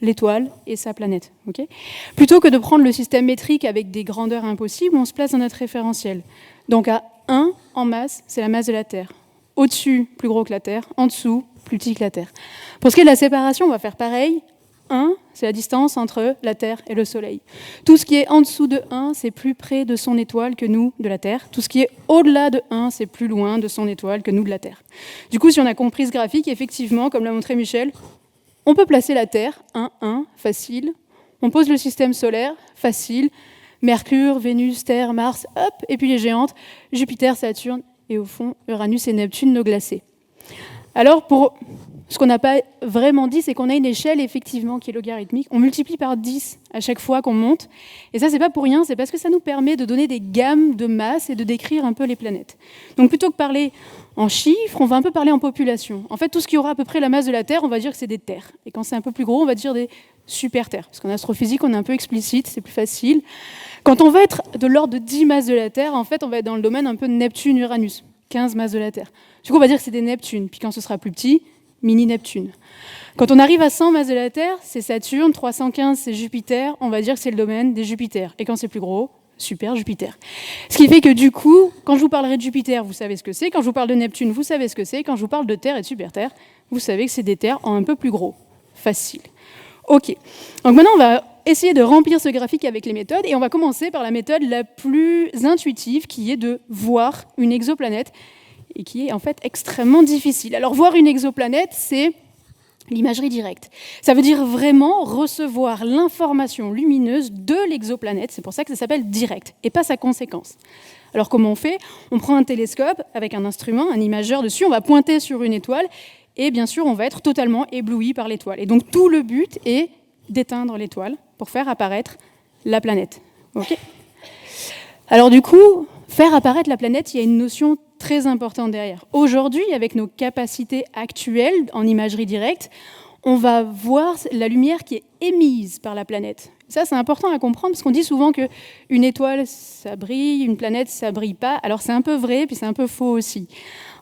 l'étoile et sa planète. Okay, plutôt que de prendre le système métrique avec des grandeurs impossibles, on se place dans notre référentiel. Donc à 1 en masse, c'est la masse de la Terre. Au-dessus, plus gros que la Terre. En dessous, plus petit que la Terre. Pour ce qui est de la séparation, on va faire pareil. 1, c'est la distance entre la Terre et le Soleil. Tout ce qui est en dessous de 1, c'est plus près de son étoile que nous, de la Terre. Tout ce qui est au-delà de 1, c'est plus loin de son étoile que nous, de la Terre. Du coup, si on a compris ce graphique, effectivement, comme l'a montré Michel, on peut placer la Terre, 1, 1, facile. On pose le système solaire, facile. Mercure, Vénus, Terre, Mars, hop, et puis les géantes, Jupiter, Saturne, et au fond, Uranus et Neptune, nos glacés. Alors, pour ce qu'on n'a pas vraiment dit, c'est qu'on a une échelle, effectivement, qui est logarithmique. On multiplie par 10 à chaque fois qu'on monte. Et ça, c'est pas pour rien, c'est parce que ça nous permet de donner des gammes de masse et de décrire un peu les planètes. Donc, plutôt que parler en chiffres, on va un peu parler en population. En fait, tout ce qui aura à peu près la masse de la Terre, on va dire que c'est des terres. Et quand c'est un peu plus gros, on va dire des super-terres. Parce qu'en astrophysique, on est un peu explicite, c'est plus facile. Quand on va être de l'ordre de 10 masses de la Terre, en fait, on va être dans le domaine un peu de Neptune-Uranus. 15 masses de la Terre. Du coup, on va dire que c'est des Neptunes. Puis quand ce sera plus petit, mini-Neptune. Quand on arrive à 100 masses de la Terre, c'est Saturne, 315, c'est Jupiter, on va dire que c'est le domaine des Jupiters. Et quand c'est plus gros, super Jupiter. Ce qui fait que du coup, quand je vous parlerai de Jupiter, vous savez ce que c'est. Quand je vous parle de Neptune, vous savez ce que c'est. Quand je vous parle de Terre et de super-Terre, vous savez que c'est des terres en un peu plus gros. Facile. Ok. Donc maintenant, on va essayer de remplir ce graphique avec les méthodes. Et on va commencer par la méthode la plus intuitive, qui est de voir une exoplanète, et qui est en fait extrêmement difficile. Alors voir une exoplanète, c'est l'imagerie directe. Ça veut dire vraiment recevoir l'information lumineuse de l'exoplanète, c'est pour ça que ça s'appelle direct, et pas sa conséquence. Alors comment on fait ? On prend un télescope avec un instrument, un imageur dessus, on va pointer sur une étoile, et bien sûr on va être totalement ébloui par l'étoile. Et donc tout le but est d'éteindre l'étoile pour faire apparaître la planète. Okay ? Alors du coup, faire apparaître la planète, il y a une notion très importante derrière. Aujourd'hui, avec nos capacités actuelles en imagerie directe, on va voir la lumière qui est émise par la planète. Ça, c'est important à comprendre parce qu'on dit souvent qu'une étoile, ça brille, une planète, ça brille pas. Alors c'est un peu vrai, puis c'est un peu faux aussi.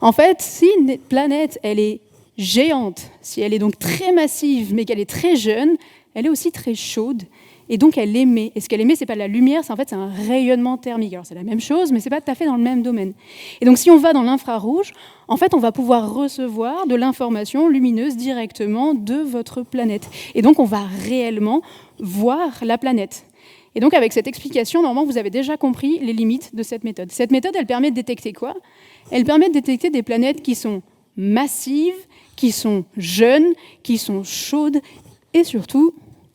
En fait, si une planète, elle est géante, si elle est donc très massive, mais qu'elle est très jeune, elle est aussi très chaude. Et donc elle émet. Et ce qu'elle émet, c'est pas de la lumière, c'est un rayonnement thermique. Alors c'est la même chose, mais c'est pas tout à fait dans le même domaine. Et donc si on va dans l'infrarouge, en fait on va pouvoir recevoir de l'information lumineuse directement de votre planète. Et donc on va réellement voir la planète. Et donc avec cette explication, normalement vous avez déjà compris les limites de cette méthode. Cette méthode, elle permet de détecter quoi ? Elle permet de détecter des planètes qui sont massives, qui sont jeunes, qui sont chaudes et surtout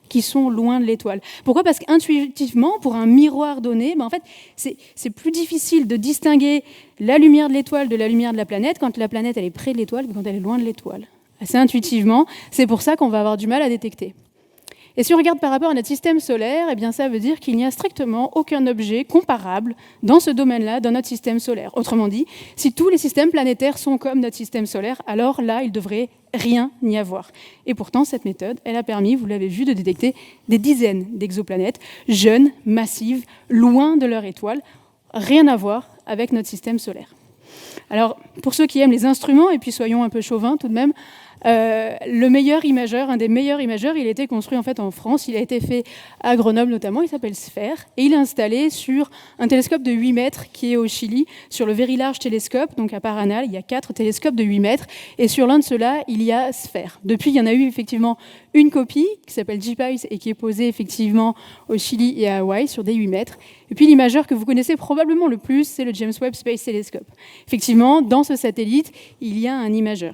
qui sont loin de l'étoile. Pourquoi ? Parce qu'intuitivement, pour un miroir donné, en fait, c'est plus difficile de distinguer la lumière de l'étoile de la lumière de la planète quand la planète elle est près de l'étoile que quand elle est loin de l'étoile. Assez intuitivement, c'est pour ça qu'on va avoir du mal à détecter. Et si on regarde par rapport à notre système solaire, eh bien ça veut dire qu'il n'y a strictement aucun objet comparable dans ce domaine-là, dans notre système solaire. Autrement dit, si tous les systèmes planétaires sont comme notre système solaire, alors là, il ne devrait rien y avoir. Et pourtant, cette méthode, elle a permis, vous l'avez vu, de détecter des dizaines d'exoplanètes, jeunes, massives, loin de leur étoile, rien à voir avec notre système solaire. Alors, pour ceux qui aiment les instruments, et puis soyons un peu chauvins tout de même, le meilleur imageur, un des meilleurs imageurs, il a été construit en fait en France, il a été fait à Grenoble notamment, il s'appelle Sphère, et il est installé sur un télescope de 8 mètres qui est au Chili, sur le Very Large Telescope, donc à Paranal, il y a 4 télescopes de 8 mètres, et sur l'un de ceux-là, il y a Sphère. Depuis, il y en a eu effectivement une copie qui s'appelle JPICE et qui est posée effectivement au Chili et à Hawaï sur des 8 mètres. Et puis l'imageur que vous connaissez probablement le plus, c'est le James Webb Space Telescope. Effectivement, dans ce satellite, il y a un imageur.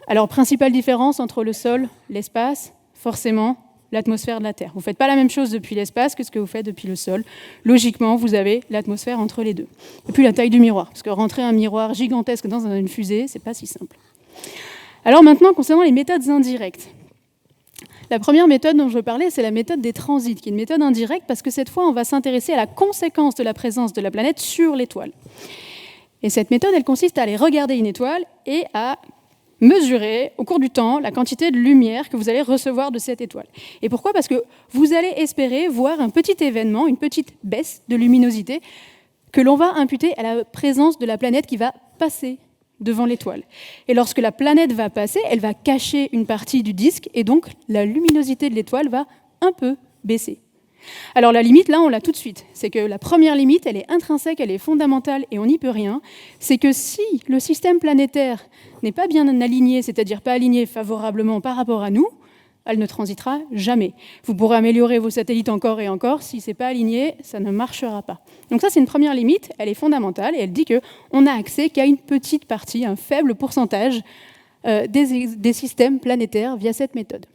Alors, principale différence entre le sol, l'espace, forcément, l'atmosphère de la Terre. Vous ne faites pas la même chose depuis l'espace que ce que vous faites depuis le sol. Logiquement, vous avez l'atmosphère entre les deux. Et puis la taille du miroir, parce que rentrer un miroir gigantesque dans une fusée, ce n'est pas si simple. Alors maintenant, concernant les méthodes indirectes. La première méthode dont je veux parler, c'est la méthode des transits, qui est une méthode indirecte, parce que cette fois, on va s'intéresser à la conséquence de la présence de la planète sur l'étoile. Et cette méthode, elle consiste à aller regarder une étoile et à mesurer au cours du temps la quantité de lumière que vous allez recevoir de cette étoile. Et pourquoi ? Parce que vous allez espérer voir un petit événement, une petite baisse de luminosité que l'on va imputer à la présence de la planète qui va passer devant l'étoile. Et lorsque la planète va passer, elle va cacher une partie du disque et donc la luminosité de l'étoile va un peu baisser. Alors la limite, là, on l'a tout de suite. C'est que la première limite, elle est intrinsèque, elle est fondamentale et on n'y peut rien. C'est que si le système planétaire n'est pas bien aligné, c'est-à-dire pas aligné favorablement par rapport à nous, elle ne transitera jamais. Vous pourrez améliorer vos satellites encore et encore, si ce n'est pas aligné, ça ne marchera pas. Donc ça, c'est une première limite, elle est fondamentale, et elle dit qu'on n'a accès qu'à une petite partie, un faible pourcentage des systèmes planétaires via cette méthode.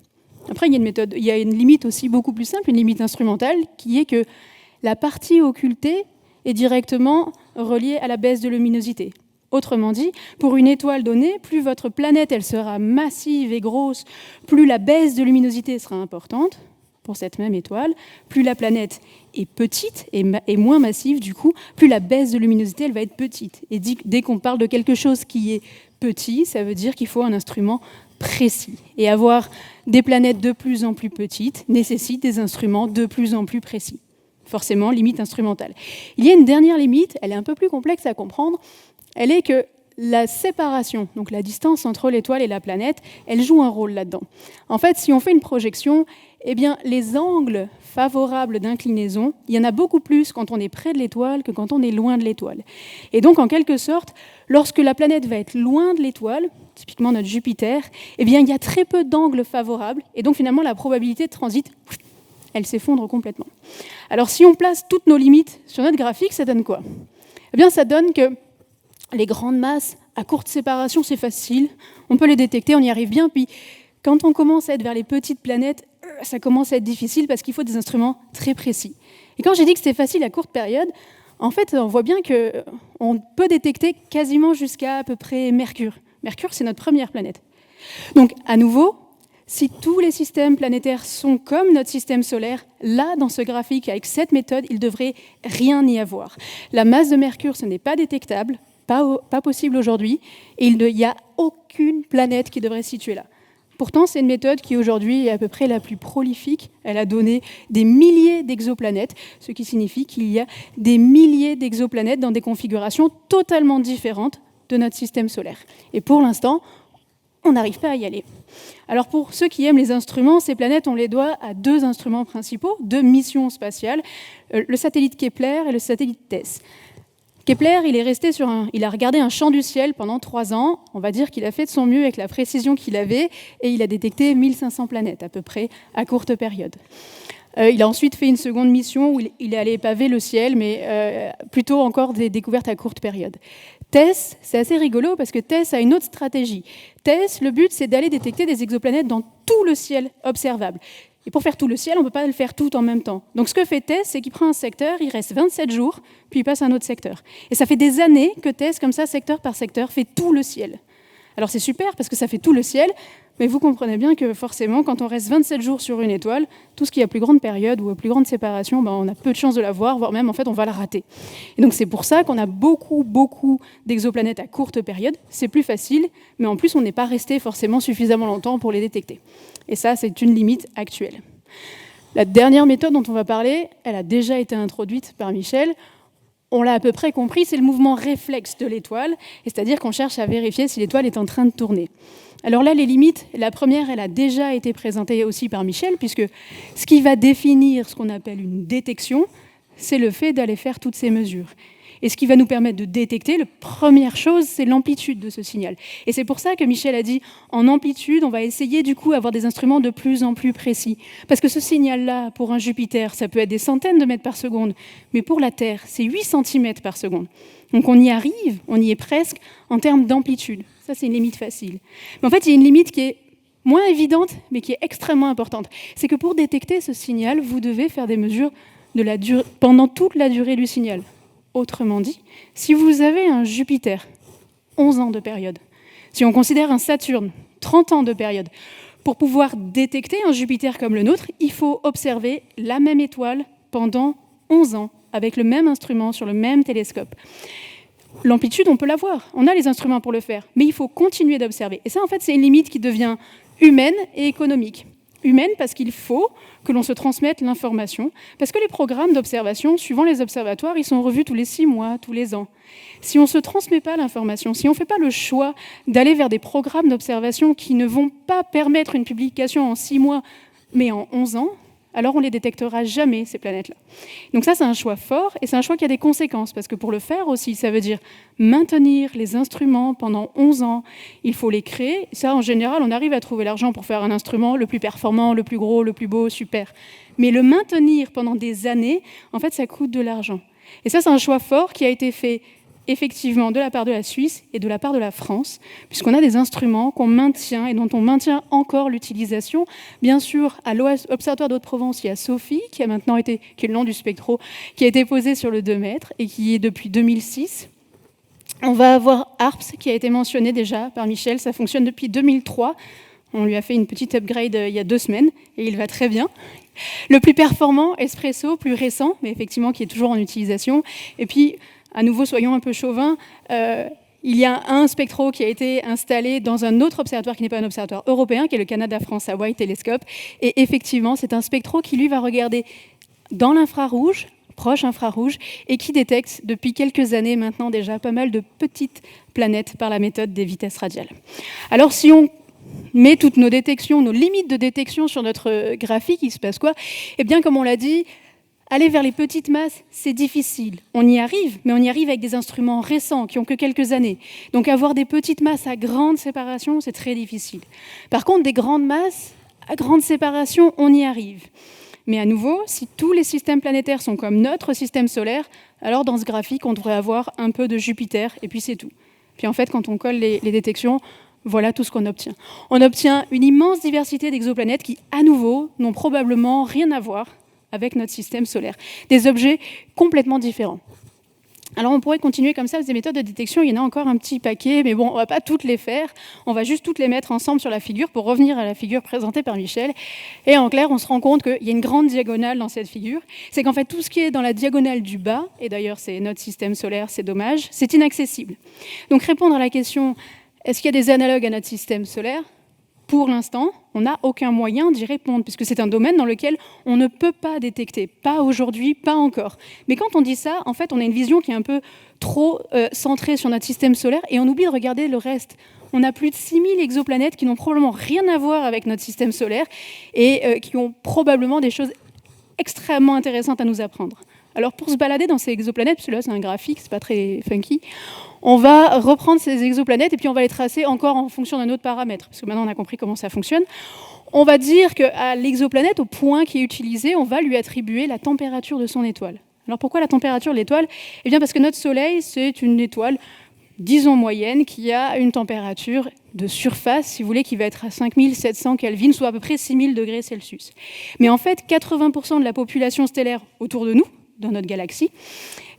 Après, il y a une limite aussi beaucoup plus simple, une limite instrumentale, qui est que la partie occultée est directement reliée à la baisse de luminosité. Autrement dit, pour une étoile donnée, plus votre planète elle sera massive et grosse, plus la baisse de luminosité sera importante pour cette même étoile, plus la planète est petite et moins massive, du coup, plus la baisse de luminosité elle va être petite. Et dès qu'on parle de quelque chose qui est petit, ça veut dire qu'il faut un instrument précis. Et avoir des planètes de plus en plus petites nécessite des instruments de plus en plus précis. Forcément, limite instrumentale. Il y a une dernière limite, elle est un peu plus complexe à comprendre, elle est que la séparation, donc la distance entre l'étoile et la planète, elle joue un rôle là-dedans. En fait, si on fait une projection, eh bien, les angles favorables d'inclinaison, il y en a beaucoup plus quand on est près de l'étoile que quand on est loin de l'étoile. Et donc, en quelque sorte, lorsque la planète va être loin de l'étoile, typiquement notre Jupiter, eh bien, il y a très peu d'angles favorables, et donc finalement, la probabilité de transit, elle s'effondre complètement. Alors, si on place toutes nos limites sur notre graphique, ça donne quoi ? Eh bien, ça donne que les grandes masses, à courte séparation, c'est facile. On peut les détecter, on y arrive bien. Puis, quand on commence à être vers les petites planètes, ça commence à être difficile parce qu'il faut des instruments très précis. Et quand j'ai dit que c'était facile à courte période, en fait, on voit bien qu'on peut détecter quasiment jusqu'à peu près Mercure. Mercure, c'est notre première planète. Donc, à nouveau, si tous les systèmes planétaires sont comme notre système solaire, là, dans ce graphique, avec cette méthode, il ne devrait rien y avoir. La masse de Mercure, ce n'est pas détectable. Pas possible aujourd'hui, et il n'y a aucune planète qui devrait se situer là. Pourtant, c'est une méthode qui aujourd'hui est à peu près la plus prolifique. Elle a donné des milliers d'exoplanètes, ce qui signifie qu'il y a des milliers d'exoplanètes dans des configurations totalement différentes de notre système solaire. Et pour l'instant, on n'arrive pas à y aller. Alors pour ceux qui aiment les instruments, ces planètes, on les doit à deux instruments principaux, deux missions spatiales, le satellite Kepler et le satellite TESS. Kepler, il a regardé un champ du ciel pendant 3 ans. On va dire qu'il a fait de son mieux avec la précision qu'il avait et il a détecté 1500 planètes à peu près à courte période. Il a ensuite fait une seconde mission où il est allé paver le ciel, mais plutôt encore des découvertes à courte période. TESS, c'est assez rigolo parce que TESS a une autre stratégie. TESS, le but, c'est d'aller détecter des exoplanètes dans tout le ciel observable. Et pour faire tout le ciel, on ne peut pas le faire tout en même temps. Donc ce que fait TESS, c'est qu'il prend un secteur, il reste 27 jours, puis il passe à un autre secteur. Et ça fait des années que TESS, comme ça, secteur par secteur, fait tout le ciel. Alors c'est super parce que ça fait tout le ciel, mais vous comprenez bien que forcément, quand on reste 27 jours sur une étoile, tout ce qui est à plus grande période ou à plus grande séparation, on a peu de chances de la voir, voire même en fait on va la rater. Et donc c'est pour ça qu'on a beaucoup d'exoplanètes à courte période. C'est plus facile, mais en plus on n'est pas resté forcément suffisamment longtemps pour les détecter. Et ça, c'est une limite actuelle. La dernière méthode dont on va parler, elle a déjà été introduite par Michel. On l'a à peu près compris, c'est le mouvement réflexe de l'étoile, c'est-à-dire qu'on cherche à vérifier si l'étoile est en train de tourner. Alors là, les limites, la première, elle a déjà été présentée aussi par Michel, puisque ce qui va définir ce qu'on appelle une détection, c'est le fait d'aller faire toutes ces mesures. Et ce qui va nous permettre de détecter, la première chose, c'est l'amplitude de ce signal. Et c'est pour ça que Michel a dit, en amplitude, on va essayer du coup d'avoir des instruments de plus en plus précis. Parce que ce signal-là, pour un Jupiter, ça peut être des centaines de mètres par seconde, mais pour la Terre, c'est 8 cm par seconde. Donc on y arrive, on y est presque en termes d'amplitude. Ça, c'est une limite facile. Mais en fait, il y a une limite qui est moins évidente, mais qui est extrêmement importante. C'est que pour détecter ce signal, vous devez faire des mesures pendant toute la durée du signal. Autrement dit, si vous avez un Jupiter, 11 ans de période, si on considère un Saturne, 30 ans de période, pour pouvoir détecter un Jupiter comme le nôtre, il faut observer la même étoile pendant 11 ans, avec le même instrument, sur le même télescope. L'amplitude, on peut l'avoir, on a les instruments pour le faire, mais il faut continuer d'observer. Et ça, en fait, c'est une limite qui devient humaine et économique. humaine parce qu'il faut que l'on se transmette l'information, parce que les programmes d'observation, suivant les observatoires, ils sont revus tous les 6 mois, tous les ans. Si on ne se transmet pas l'information, si on ne fait pas le choix d'aller vers des programmes d'observation qui ne vont pas permettre une publication en 6 mois, mais en 11 ans, alors on ne les détectera jamais, ces planètes-là. Donc ça, c'est un choix fort, et c'est un choix qui a des conséquences, parce que pour le faire aussi, ça veut dire maintenir les instruments pendant 11 ans. Il faut les créer. Ça, en général, on arrive à trouver l'argent pour faire un instrument le plus performant, le plus gros, le plus beau, super. Mais le maintenir pendant des années, en fait, ça coûte de l'argent. Et ça, c'est un choix fort qui a été fait effectivement de la part de la Suisse et de la part de la France, puisqu'on a des instruments qu'on maintient et dont on maintient encore l'utilisation. Bien sûr, à l'Observatoire d'Haute-Provence, il y a Sophie, qui est le nom du spectro, qui a été posé sur le 2 mètres et qui est depuis 2006. On va avoir ARPS, qui a été mentionné déjà par Michel, ça fonctionne depuis 2003. On lui a fait une petite upgrade il y a 2 semaines et il va très bien. Le plus performant, Espresso, plus récent, mais effectivement qui est toujours en utilisation. Et puis, à nouveau, soyons un peu chauvins, il y a un spectro qui a été installé dans un autre observatoire qui n'est pas un observatoire européen, qui est le Canada-France Hawaii Telescope. Et effectivement, c'est un spectro qui, lui, va regarder dans l'infrarouge, proche infrarouge, et qui détecte depuis quelques années maintenant déjà pas mal de petites planètes par la méthode des vitesses radiales. Alors, si on met toutes nos détections, nos limites de détection sur notre graphique, il se passe quoi? Eh bien, comme on l'a dit, aller vers les petites masses, c'est difficile. On y arrive, mais on y arrive avec des instruments récents qui n'ont que quelques années. Donc avoir des petites masses à grande séparation, c'est très difficile. Par contre, des grandes masses à grande séparation, on y arrive. Mais à nouveau, si tous les systèmes planétaires sont comme notre système solaire, alors dans ce graphique, on devrait avoir un peu de Jupiter, et puis c'est tout. Puis en fait, quand on colle les détections, voilà tout ce qu'on obtient. On obtient une immense diversité d'exoplanètes qui, à nouveau, n'ont probablement rien à voir avec notre système solaire. Des objets complètement différents. Alors on pourrait continuer comme ça, des méthodes de détection, il y en a encore un petit paquet, mais bon, on ne va pas toutes les faire, on va juste toutes les mettre ensemble sur la figure pour revenir à la figure présentée par Michel. Et en clair, on se rend compte qu'il y a une grande diagonale dans cette figure. C'est qu'en fait, tout ce qui est dans la diagonale du bas, et d'ailleurs c'est notre système solaire, c'est dommage, c'est inaccessible. Donc répondre à la question, est-ce qu'il y a des analogues à notre système solaire ? Pour l'instant, on n'a aucun moyen d'y répondre, puisque c'est un domaine dans lequel on ne peut pas détecter. Pas aujourd'hui, pas encore. Mais quand on dit ça, en fait, on a une vision qui est un peu trop centrée sur notre système solaire, et on oublie de regarder le reste. On a plus de 6000 exoplanètes qui n'ont probablement rien à voir avec notre système solaire, et qui ont probablement des choses extrêmement intéressantes à nous apprendre. Alors pour se balader dans ces exoplanètes, parce que là c'est un graphique, c'est pas très funky, on va reprendre ces exoplanètes et puis on va les tracer encore en fonction d'un autre paramètre, parce que maintenant on a compris comment ça fonctionne. On va dire qu'à l'exoplanète, au point qui est utilisé, on va lui attribuer la température de son étoile. Alors pourquoi la température de l'étoile ? Eh bien parce que notre Soleil, c'est une étoile, disons moyenne, qui a une température de surface, si vous voulez, qui va être à 5700 Kelvin, soit à peu près 6000 degrés Celsius. Mais en fait, 80% de la population stellaire autour de nous, dans notre galaxie,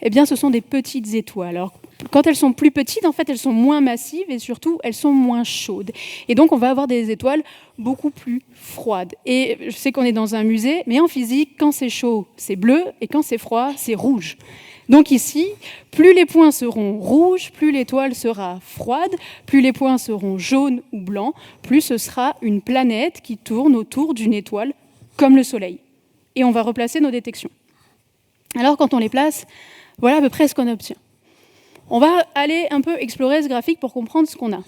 eh bien, ce sont des petites étoiles. Alors, quand elles sont plus petites, en fait, elles sont moins massives et surtout, elles sont moins chaudes. Et donc, on va avoir des étoiles beaucoup plus froides. Et je sais qu'on est dans un musée, mais en physique, quand c'est chaud, c'est bleu, et quand c'est froid, c'est rouge. Donc ici, plus les points seront rouges, plus l'étoile sera froide, plus les points seront jaunes ou blancs, plus ce sera une planète qui tourne autour d'une étoile comme le Soleil. Et on va replacer nos détections. Alors, quand on les place, voilà à peu près ce qu'on obtient. On va aller un peu explorer ce graphique pour comprendre ce qu'on a.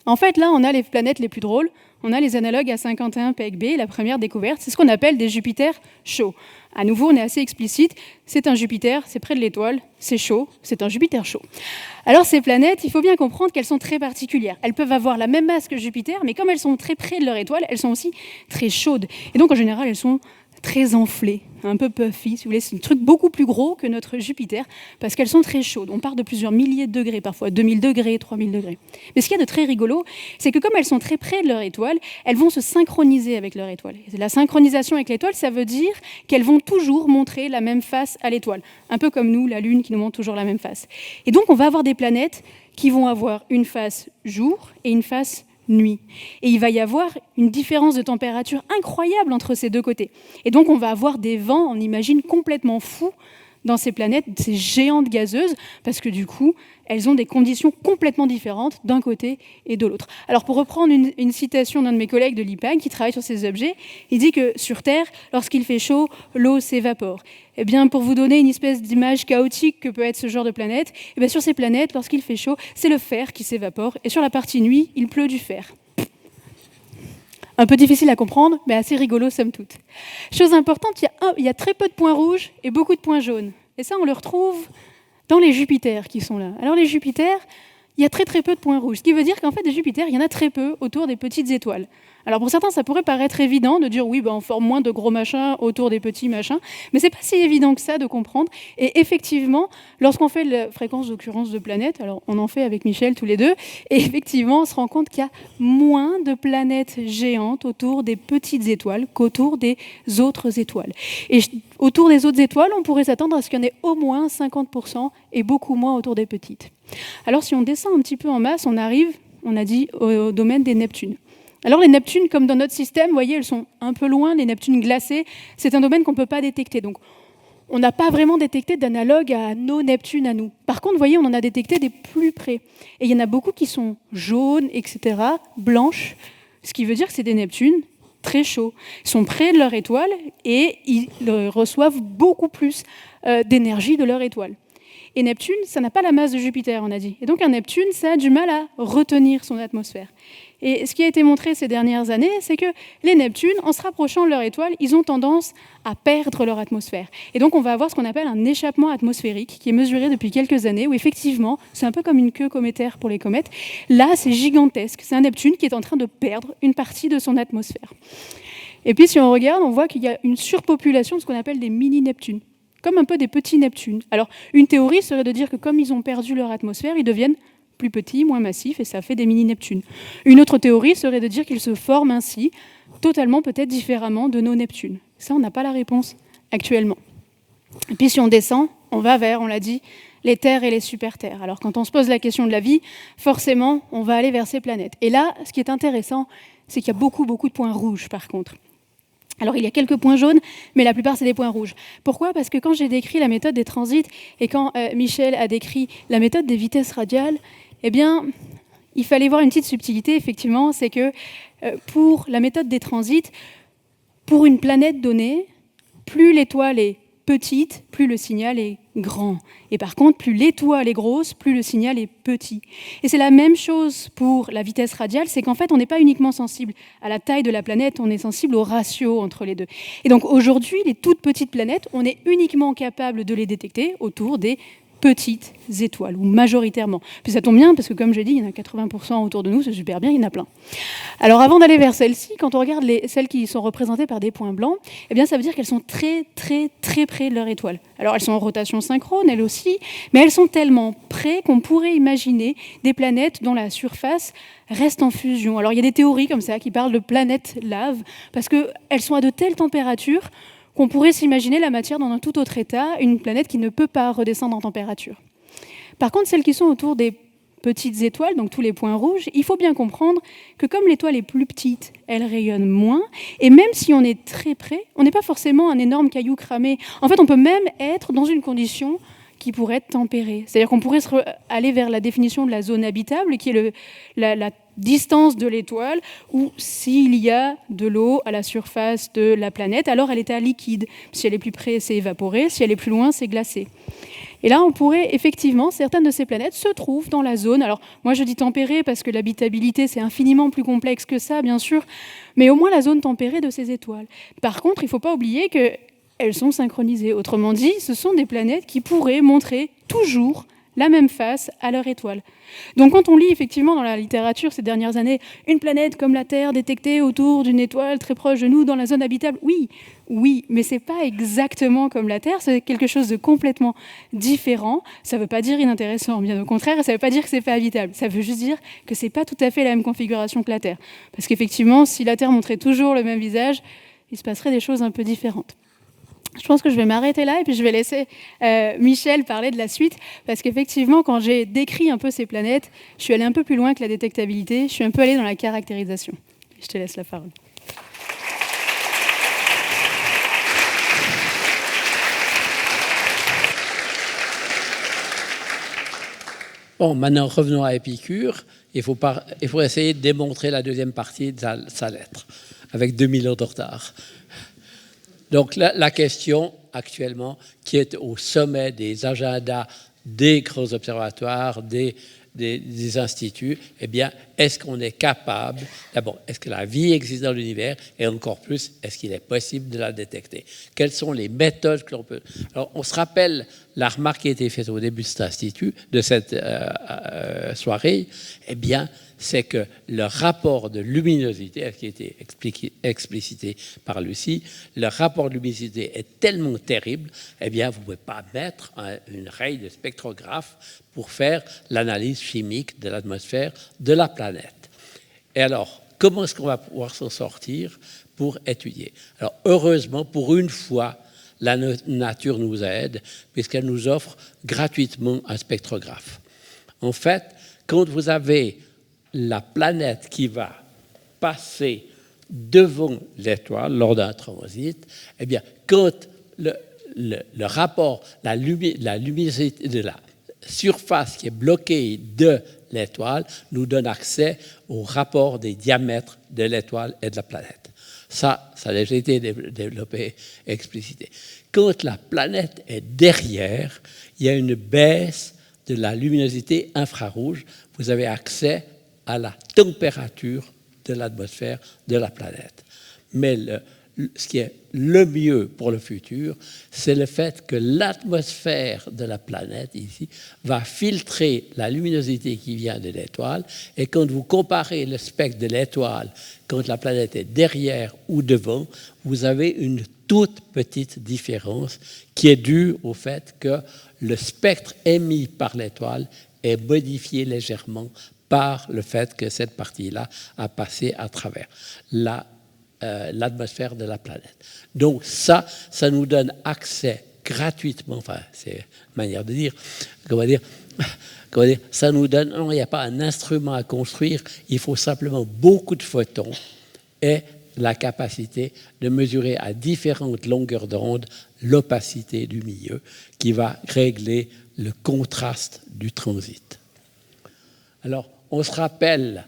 En fait, là, on a les planètes les plus drôles. On a les analogues à 51 Pegg-B, la première découverte. C'est ce qu'on appelle des Jupiters chauds. À nouveau, on est assez explicite. C'est un Jupiter, c'est près de l'étoile, c'est chaud, c'est un Jupiter chaud. Alors, ces planètes, il faut bien comprendre qu'elles sont très particulières. Elles peuvent avoir la même masse que Jupiter, mais comme elles sont très près de leur étoile, elles sont aussi très chaudes. Et donc, en général, elles sont très enflées, un peu puffy, si vous voulez. C'est un truc beaucoup plus gros que notre Jupiter, parce qu'elles sont très chaudes. On part de plusieurs milliers de degrés, parfois 2000 degrés, 3000 degrés. Mais ce qu'il y a de très rigolo, c'est que comme elles sont très près de leur étoile, elles vont se synchroniser avec leur étoile. Et la synchronisation avec l'étoile, ça veut dire qu'elles vont toujours montrer la même face à l'étoile. Un peu comme nous, la Lune, qui nous montre toujours la même face. Et donc, on va avoir des planètes qui vont avoir une face jour et une face nuit. Et il va y avoir une différence de température incroyable entre ces deux côtés. Et donc, on va avoir des vents, on imagine, complètement fous dans ces planètes, ces géantes gazeuses, parce que du coup, elles ont des conditions complètement différentes d'un côté et de l'autre. Alors pour reprendre une citation d'un de mes collègues de l'IPAG qui travaille sur ces objets, il dit que sur Terre, lorsqu'il fait chaud, l'eau s'évapore. Eh bien, pour vous donner une espèce d'image chaotique que peut être ce genre de planète, eh bien, sur ces planètes, lorsqu'il fait chaud, c'est le fer qui s'évapore, et sur la partie nuit, il pleut du fer. Un peu difficile à comprendre, mais assez rigolo somme toute. Chose importante, il y a très peu de points rouges et beaucoup de points jaunes. Et ça, on le retrouve dans les Jupiters qui sont là. Alors les Jupiters, il y a très très peu de points rouges, ce qui veut dire qu'en fait, des Jupiters, il y en a très peu autour des petites étoiles. Alors pour certains, ça pourrait paraître évident de dire oui, on forme moins de gros machins autour des petits machins, mais c'est pas si évident que ça de comprendre. Et effectivement, lorsqu'on fait la fréquence d'occurrence de planètes, alors on en fait avec Michel tous les deux, et effectivement, on se rend compte qu'il y a moins de planètes géantes autour des petites étoiles qu'autour des autres étoiles. Et autour des autres étoiles, on pourrait s'attendre à ce qu'il y en ait au moins 50% et beaucoup moins autour des petites. Alors si on descend un petit peu en masse, on arrive, on a dit, au domaine des Neptunes. Alors les Neptunes, comme dans notre système, vous voyez, elles sont un peu loin, les Neptunes glacés, c'est un domaine qu'on ne peut pas détecter. Donc on n'a pas vraiment détecté d'analogue à nos Neptunes à nous. Par contre, vous voyez, on en a détecté des plus près. Et il y en a beaucoup qui sont jaunes, etc., blanches, ce qui veut dire que c'est des Neptunes très chauds. Ils sont près de leur étoile et ils reçoivent beaucoup plus d'énergie de leur étoile. Et Neptune, ça n'a pas la masse de Jupiter, on a dit. Et donc un Neptune, ça a du mal à retenir son atmosphère. Et ce qui a été montré ces dernières années, c'est que les Neptunes, en se rapprochant de leur étoile, ils ont tendance à perdre leur atmosphère. Et donc on va avoir ce qu'on appelle un échappement atmosphérique, qui est mesuré depuis quelques années, où effectivement, c'est un peu comme une queue cométaire pour les comètes. Là, c'est gigantesque. C'est un Neptune qui est en train de perdre une partie de son atmosphère. Et puis si on regarde, on voit qu'il y a une surpopulation de ce qu'on appelle des mini-Neptunes, comme un peu des petits Neptunes. Alors, une théorie serait de dire que comme ils ont perdu leur atmosphère, ils deviennent plus petits, moins massifs, et ça fait des mini-Neptunes. Une autre théorie serait de dire qu'ils se forment ainsi, totalement peut-être différemment de nos Neptunes. Ça, on n'a pas la réponse actuellement. Et puis si on descend, on va vers, on l'a dit, les terres et les super-terres. Alors quand on se pose la question de la vie, forcément, on va aller vers ces planètes. Et là, ce qui est intéressant, c'est qu'il y a beaucoup de points rouges, par contre. Alors il y a quelques points jaunes, mais la plupart c'est des points rouges. Pourquoi ? Parce que quand j'ai décrit la méthode des transits et quand Michel a décrit la méthode des vitesses radiales, eh bien, il fallait voir une petite subtilité, effectivement, c'est que pour la méthode des transits, pour une planète donnée, plus l'étoile est petite, plus le signal est grand. Et par contre, plus l'étoile est grosse, plus le signal est petit. Et c'est la même chose pour la vitesse radiale, c'est qu'en fait, on n'est pas uniquement sensible à la taille de la planète, on est sensible au ratio entre les deux. Et donc aujourd'hui, les toutes petites planètes, on est uniquement capable de les détecter autour des petites étoiles, ou majoritairement. Puis ça tombe bien, parce que comme j'ai dit, il y en a 80% autour de nous, c'est super bien, il y en a plein. Alors avant d'aller vers celles-ci, quand on regarde celles qui sont représentées par des points blancs, eh bien ça veut dire qu'elles sont très près de leur étoile. Alors elles sont en rotation synchrone, elles aussi, mais elles sont tellement près qu'on pourrait imaginer des planètes dont la surface reste en fusion. Alors il y a des théories comme ça qui parlent de planètes lave, parce qu'elles sont à de telles températures qu'on pourrait s'imaginer la matière dans un tout autre état, une planète qui ne peut pas redescendre en température. Par contre, celles qui sont autour des petites étoiles, donc tous les points rouges, il faut bien comprendre que comme l'étoile est plus petite, elle rayonne moins, et même si on est très près, on n'est pas forcément un énorme caillou cramé. En fait, on peut même être dans une condition qui pourrait être tempérée. C'est-à-dire qu'on pourrait aller vers la définition de la zone habitable, qui est la distance de l'étoile, où s'il y a de l'eau à la surface de la planète, alors elle est à liquide. Si elle est plus près, c'est évaporé. Si elle est plus loin, c'est glacé. Et là, on pourrait effectivement, certaines de ces planètes se trouvent dans la zone. Alors, moi, je dis tempérée parce que l'habitabilité, c'est infiniment plus complexe que ça, bien sûr, mais au moins la zone tempérée de ces étoiles. Par contre, il ne faut pas oublier qu'elles sont synchronisées. Autrement dit, ce sont des planètes qui pourraient montrer toujours la même face à leur étoile. Donc quand on lit effectivement dans la littérature ces dernières années une planète comme la Terre détectée autour d'une étoile très proche de nous dans la zone habitable, oui, mais c'est pas exactement comme la Terre, c'est quelque chose de complètement différent. Ça veut pas dire inintéressant, bien au contraire, et ça veut pas dire que c'est pas habitable. Ça veut juste dire que c'est pas tout à fait la même configuration que la Terre. Parce qu'effectivement, si la Terre montrait toujours le même visage, il se passerait des choses un peu différentes. Je pense que je vais m'arrêter là et puis je vais laisser Michel parler de la suite, parce qu'effectivement, quand j'ai décrit un peu ces planètes, je suis allée un peu plus loin que la détectabilité, je suis un peu allée dans la caractérisation. Je te laisse la parole. Bon, maintenant, revenons à Épicure. Il faut essayer de démontrer la deuxième partie de sa lettre, avec 2000 ans de retard. Donc, la question, actuellement, qui est au sommet des agendas des grands observatoires, des instituts, eh bien, est-ce qu'on est capable, d'abord, est-ce que la vie existe dans l'univers, et encore plus, est-ce qu'il est possible de la détecter? Quelles sont les méthodes que l'on peut... Alors, on se rappelle la remarque qui a été faite au début de cet institut, de cette soirée, eh bien, c'est que le rapport de luminosité, qui a été explicité par Lucie, le rapport de luminosité est tellement terrible, eh bien, vous ne pouvez pas mettre une raye de spectrographe pour faire l'analyse chimique de l'atmosphère de la planète. Et alors, comment est-ce qu'on va pouvoir s'en sortir pour étudier? Alors, heureusement, pour une fois, la nature nous aide, puisqu'elle nous offre gratuitement un spectrographe. En fait, quand vous avez la planète qui va passer devant l'étoile lors d'un transit, eh bien, quand le rapport, la luminosité de la surface qui est bloquée de l'étoile nous donne accès au rapport des diamètres de l'étoile et de la planète. Ça a déjà été développé, explicité. Quand la planète est derrière, il y a une baisse de la luminosité infrarouge. Vous avez accès à la température de l'atmosphère de la planète. Mais ce qui est le mieux pour le futur, c'est le fait que l'atmosphère de la planète, ici, va filtrer la luminosité qui vient de l'étoile. Et quand vous comparez le spectre de l'étoile, quand la planète est derrière ou devant, vous avez une toute petite différence qui est due au fait que le spectre émis par l'étoile est modifié légèrement par le fait que cette partie-là a passé à travers l'atmosphère de la planète. Donc ça nous donne accès gratuitement, enfin c'est une manière de dire, comment dire, ça nous donne, non, il n'y a pas un instrument à construire, il faut simplement beaucoup de photons et la capacité de mesurer à différentes longueurs d'onde l'opacité du milieu qui va régler le contraste du transit. Alors, on se rappelle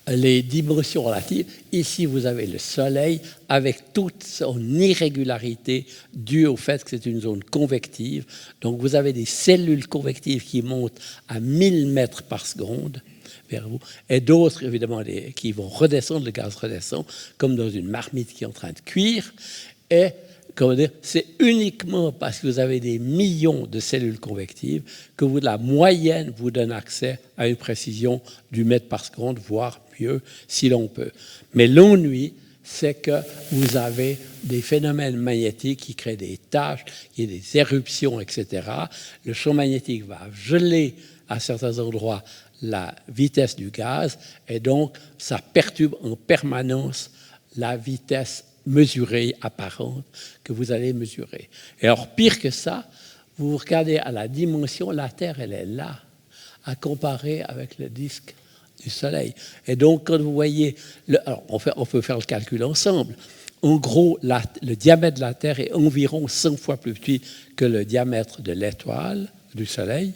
les dimensions relatives. Ici, vous avez le Soleil avec toute son irrégularité due au fait que c'est une zone convective. Donc, vous avez des cellules convectives qui montent à 1000 mètres par seconde vers vous, et d'autres, évidemment, qui vont redescendre, le gaz redescend, comme dans une marmite qui est en train de cuire. Et comment dire, c'est uniquement parce que vous avez des millions de cellules convectives que la moyenne vous donne accès à une précision du mètre par seconde, voire mieux si l'on peut. Mais l'ennui, c'est que vous avez des phénomènes magnétiques qui créent des taches, il y a des éruptions, etc. Le champ magnétique va geler à certains endroits la vitesse du gaz et donc ça perturbe en permanence la vitesse mesurée, apparente, que vous allez mesurer. Et alors, pire que ça, vous regardez à la dimension, la Terre, elle est là, à comparer avec le disque du Soleil. Et donc, quand vous voyez... alors, on peut faire le calcul ensemble. En gros, le diamètre de la Terre est environ 100 fois plus petit que le diamètre de l'étoile, du Soleil.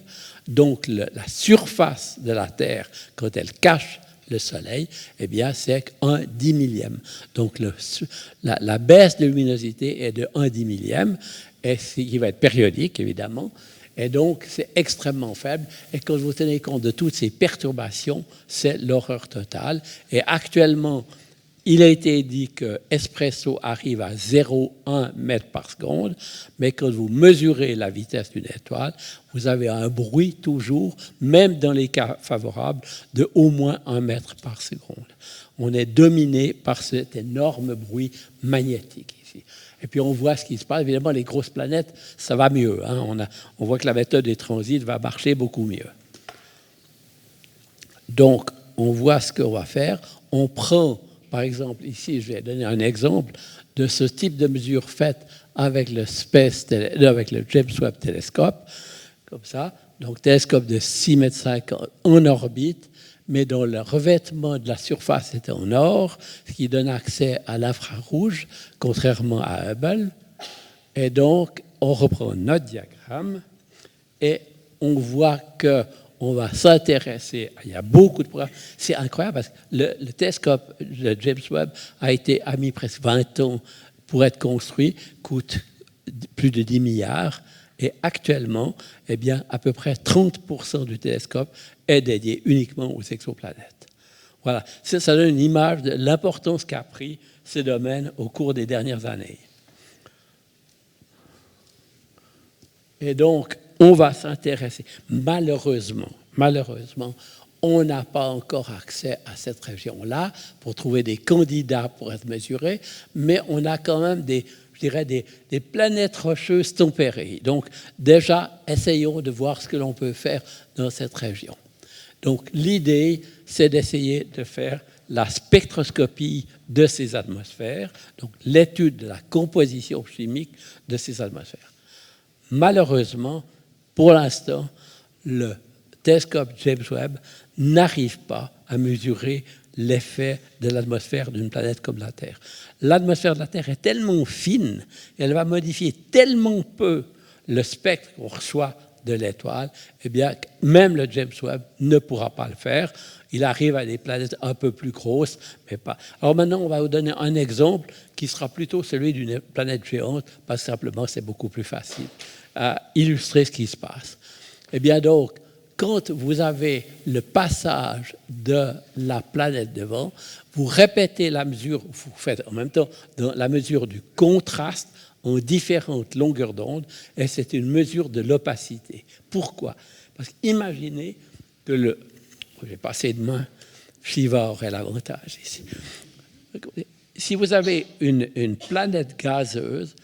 Donc, la surface de la Terre, quand elle cache le Soleil, eh bien, c'est 1/10 millième. Donc, la baisse de luminosité est de 1/10 millième, et qui va être périodique, évidemment. Et donc, c'est extrêmement faible. Et quand vous tenez compte de toutes ces perturbations, c'est l'horreur totale. Et actuellement, il a été dit que Espresso arrive à 0,1 mètre par seconde, mais quand vous mesurez la vitesse d'une étoile, vous avez un bruit toujours, même dans les cas favorables, de au moins 1 mètre par seconde. On est dominé par cet énorme bruit magnétique ici. Et puis on voit ce qui se passe. Évidemment, les grosses planètes, ça va mieux. Hein. On voit que la méthode des transits va marcher beaucoup mieux. Donc, on voit ce qu'on va faire. On prend... Par exemple, ici, je vais donner un exemple de ce type de mesure faite avec le James Webb Telescope, comme ça. Donc, télescope de 6,5 mètres en orbite, mais dont le revêtement de la surface est en or, ce qui donne accès à l'infrarouge, contrairement à Hubble. Et donc, on reprend notre diagramme et on voit qu'on va s'intéresser, il y a beaucoup de programmes, c'est incroyable parce que le télescope de James Webb a mis presque 20 ans pour être construit, coûte plus de 10 milliards, et actuellement, eh bien, à peu près 30% du télescope est dédié uniquement aux exoplanètes. Voilà, ça donne une image de l'importance qu'a pris ce domaine au cours des dernières années. Et donc, on va s'intéresser. Malheureusement, on n'a pas encore accès à cette région-là pour trouver des candidats pour être mesurés, mais on a quand même des planètes rocheuses tempérées. Donc, déjà, essayons de voir ce que l'on peut faire dans cette région. Donc, l'idée, c'est d'essayer de faire la spectroscopie de ces atmosphères, donc l'étude de la composition chimique de ces atmosphères. Malheureusement, pour l'instant, le télescope James Webb n'arrive pas à mesurer l'effet de l'atmosphère d'une planète comme la Terre. L'atmosphère de la Terre est tellement fine, elle va modifier tellement peu le spectre qu'on reçoit de l'étoile, eh bien, même le James Webb ne pourra pas le faire. Il arrive à des planètes un peu plus grosses, mais pas. Alors maintenant, on va vous donner un exemple qui sera plutôt celui d'une planète géante, parce que simplement, c'est beaucoup plus facile à illustrer ce qui se passe. Eh bien donc, quand vous avez le passage de la planète devant, vous répétez la mesure, vous faites en même temps la mesure du contraste en différentes longueurs d'onde, et c'est une mesure de l'opacité. Pourquoi? Parce qu'imaginez que j'ai passé de main, Shiva aurait l'avantage ici. Si vous avez une planète gazeuse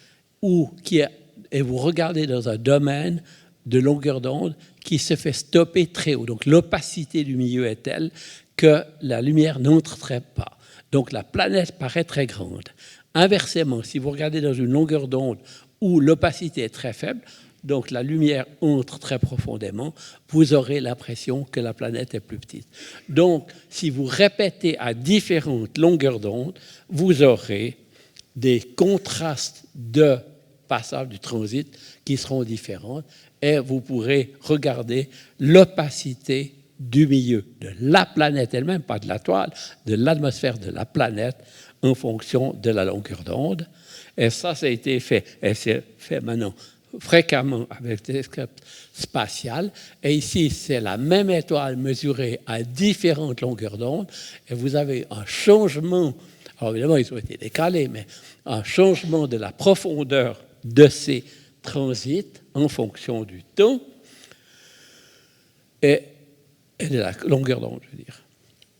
et vous regardez dans un domaine de longueur d'onde qui se fait stopper très haut, donc l'opacité du milieu est telle que la lumière n'entrerait pas. Donc la planète paraît très grande. Inversement, si vous regardez dans une longueur d'onde où l'opacité est très faible, donc la lumière entre très profondément, vous aurez l'impression que la planète est plus petite. Donc, si vous répétez à différentes longueurs d'onde, vous aurez des contrastes de passage du transit qui seront différents et vous pourrez regarder l'opacité du milieu de la planète elle-même, pas de la toile, de l'atmosphère de la planète en fonction de la longueur d'onde. Et ça a été fait. Et c'est fait maintenant fréquemment avec le télescope spatial. Et ici, c'est la même étoile mesurée à différentes longueurs d'onde. Et vous avez un changement, alors évidemment, ils ont été décalés, mais un changement de la profondeur de ces transits en fonction du temps et de la longueur d'onde, je veux dire.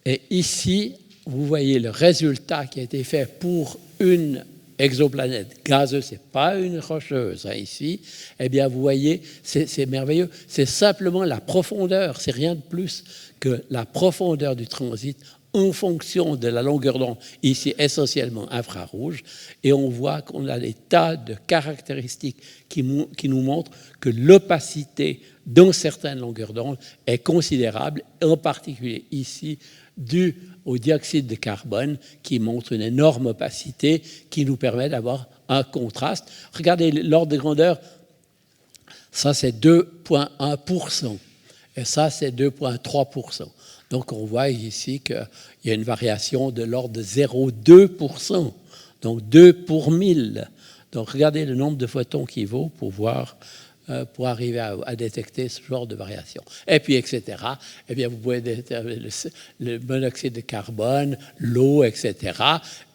Et ici, vous voyez le résultat qui a été fait pour une exoplanète gazeuse, ce n'est pas une rocheuse ici, eh bien vous voyez, c'est merveilleux, c'est simplement la profondeur, c'est rien de plus que la profondeur du transit en fonction de la longueur d'onde, ici essentiellement infrarouge, et on voit qu'on a des tas de caractéristiques qui nous montrent que l'opacité dans certaines longueurs d'onde est considérable, en particulier ici, dû au dioxyde de carbone qui montre une énorme opacité qui nous permet d'avoir un contraste. Regardez l'ordre de grandeur, ça c'est 2,1% et ça c'est 2,3%. Donc on voit ici qu'il y a une variation de l'ordre de 0,2%, donc 2 pour 1000. Donc regardez le nombre de photons qu'il vaut pour voir, pour arriver à détecter ce genre de variation. Et puis, etc. Eh bien, vous pouvez déterminer le monoxyde de carbone, l'eau, etc.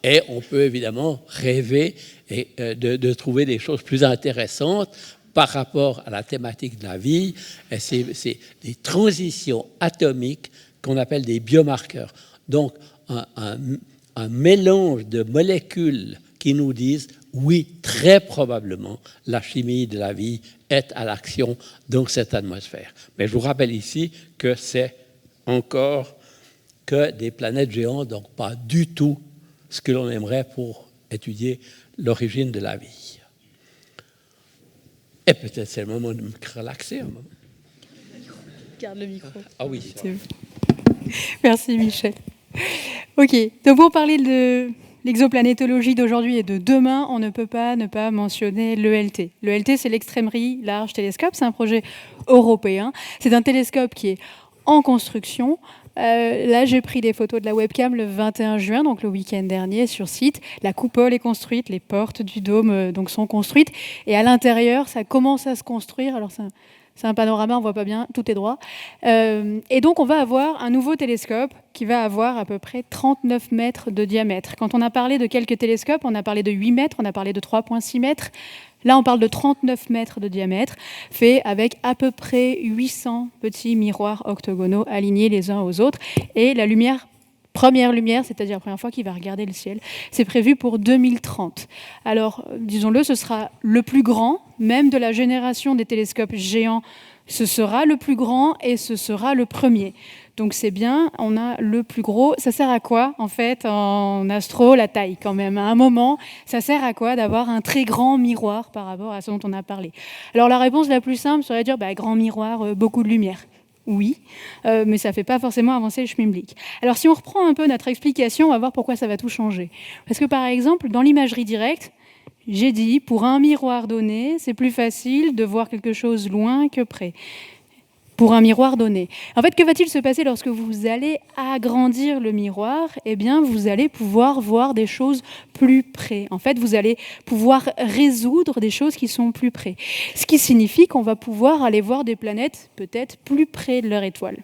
Et on peut évidemment rêver de trouver des choses plus intéressantes par rapport à la thématique de la vie. Et c'est des transitions atomiques qu'on appelle des biomarqueurs. Donc, un mélange de molécules qui nous disent oui, très probablement, la chimie de la vie est à l'action dans cette atmosphère. Mais je vous rappelle ici que c'est encore que des planètes géantes, donc pas du tout ce que l'on aimerait pour étudier l'origine de la vie. Et peut-être c'est le moment de me relaxer un moment. Garde le micro. Ah oui. Merci Michel. Ok, donc pour parler l'exoplanétologie d'aujourd'hui et de demain, on ne peut pas ne pas mentionner l'ELT. L'ELT, c'est l'Extremely Large Telescope, c'est un projet européen. C'est un télescope qui est en construction. Là, j'ai pris des photos de la webcam le 21 juin, donc le week-end dernier, sur site. La coupole est construite, les portes du dôme donc sont construites. Et à l'intérieur, ça commence à se construire. Alors, c'est un panorama, on ne voit pas bien, tout est droit. Et donc, on va avoir un nouveau télescope qui va avoir à peu près 39 mètres de diamètre. Quand on a parlé de quelques télescopes, on a parlé de 8 mètres, on a parlé de 3,6 mètres. Là, on parle de 39 mètres de diamètre, fait avec à peu près 800 petits miroirs octogonaux alignés les uns aux autres. Et la première lumière, c'est-à-dire la première fois qu'il va regarder le ciel, c'est prévu pour 2030. Alors, disons-le, ce sera le plus grand, même de la génération des télescopes géants, ce sera le plus grand et ce sera le premier. Donc c'est bien, on a le plus gros. Ça sert à quoi, en fait, en astro, la taille quand même? À un moment, ça sert à quoi d'avoir un très grand miroir par rapport à ce dont on a parlé? Alors la réponse la plus simple serait de dire, grand miroir, beaucoup de lumière. Oui, mais ça ne fait pas forcément avancer le schmilblick. Alors si on reprend un peu notre explication, on va voir pourquoi ça va tout changer. Parce que par exemple, dans l'imagerie directe, j'ai dit, pour un miroir donné, c'est plus facile de voir quelque chose loin que près. Pour un miroir donné. En fait, que va-t-il se passer lorsque vous allez agrandir le miroir? Eh bien, vous allez pouvoir voir des choses plus près. En fait, vous allez pouvoir résoudre des choses qui sont plus près. Ce qui signifie qu'on va pouvoir aller voir des planètes peut-être plus près de leur étoile.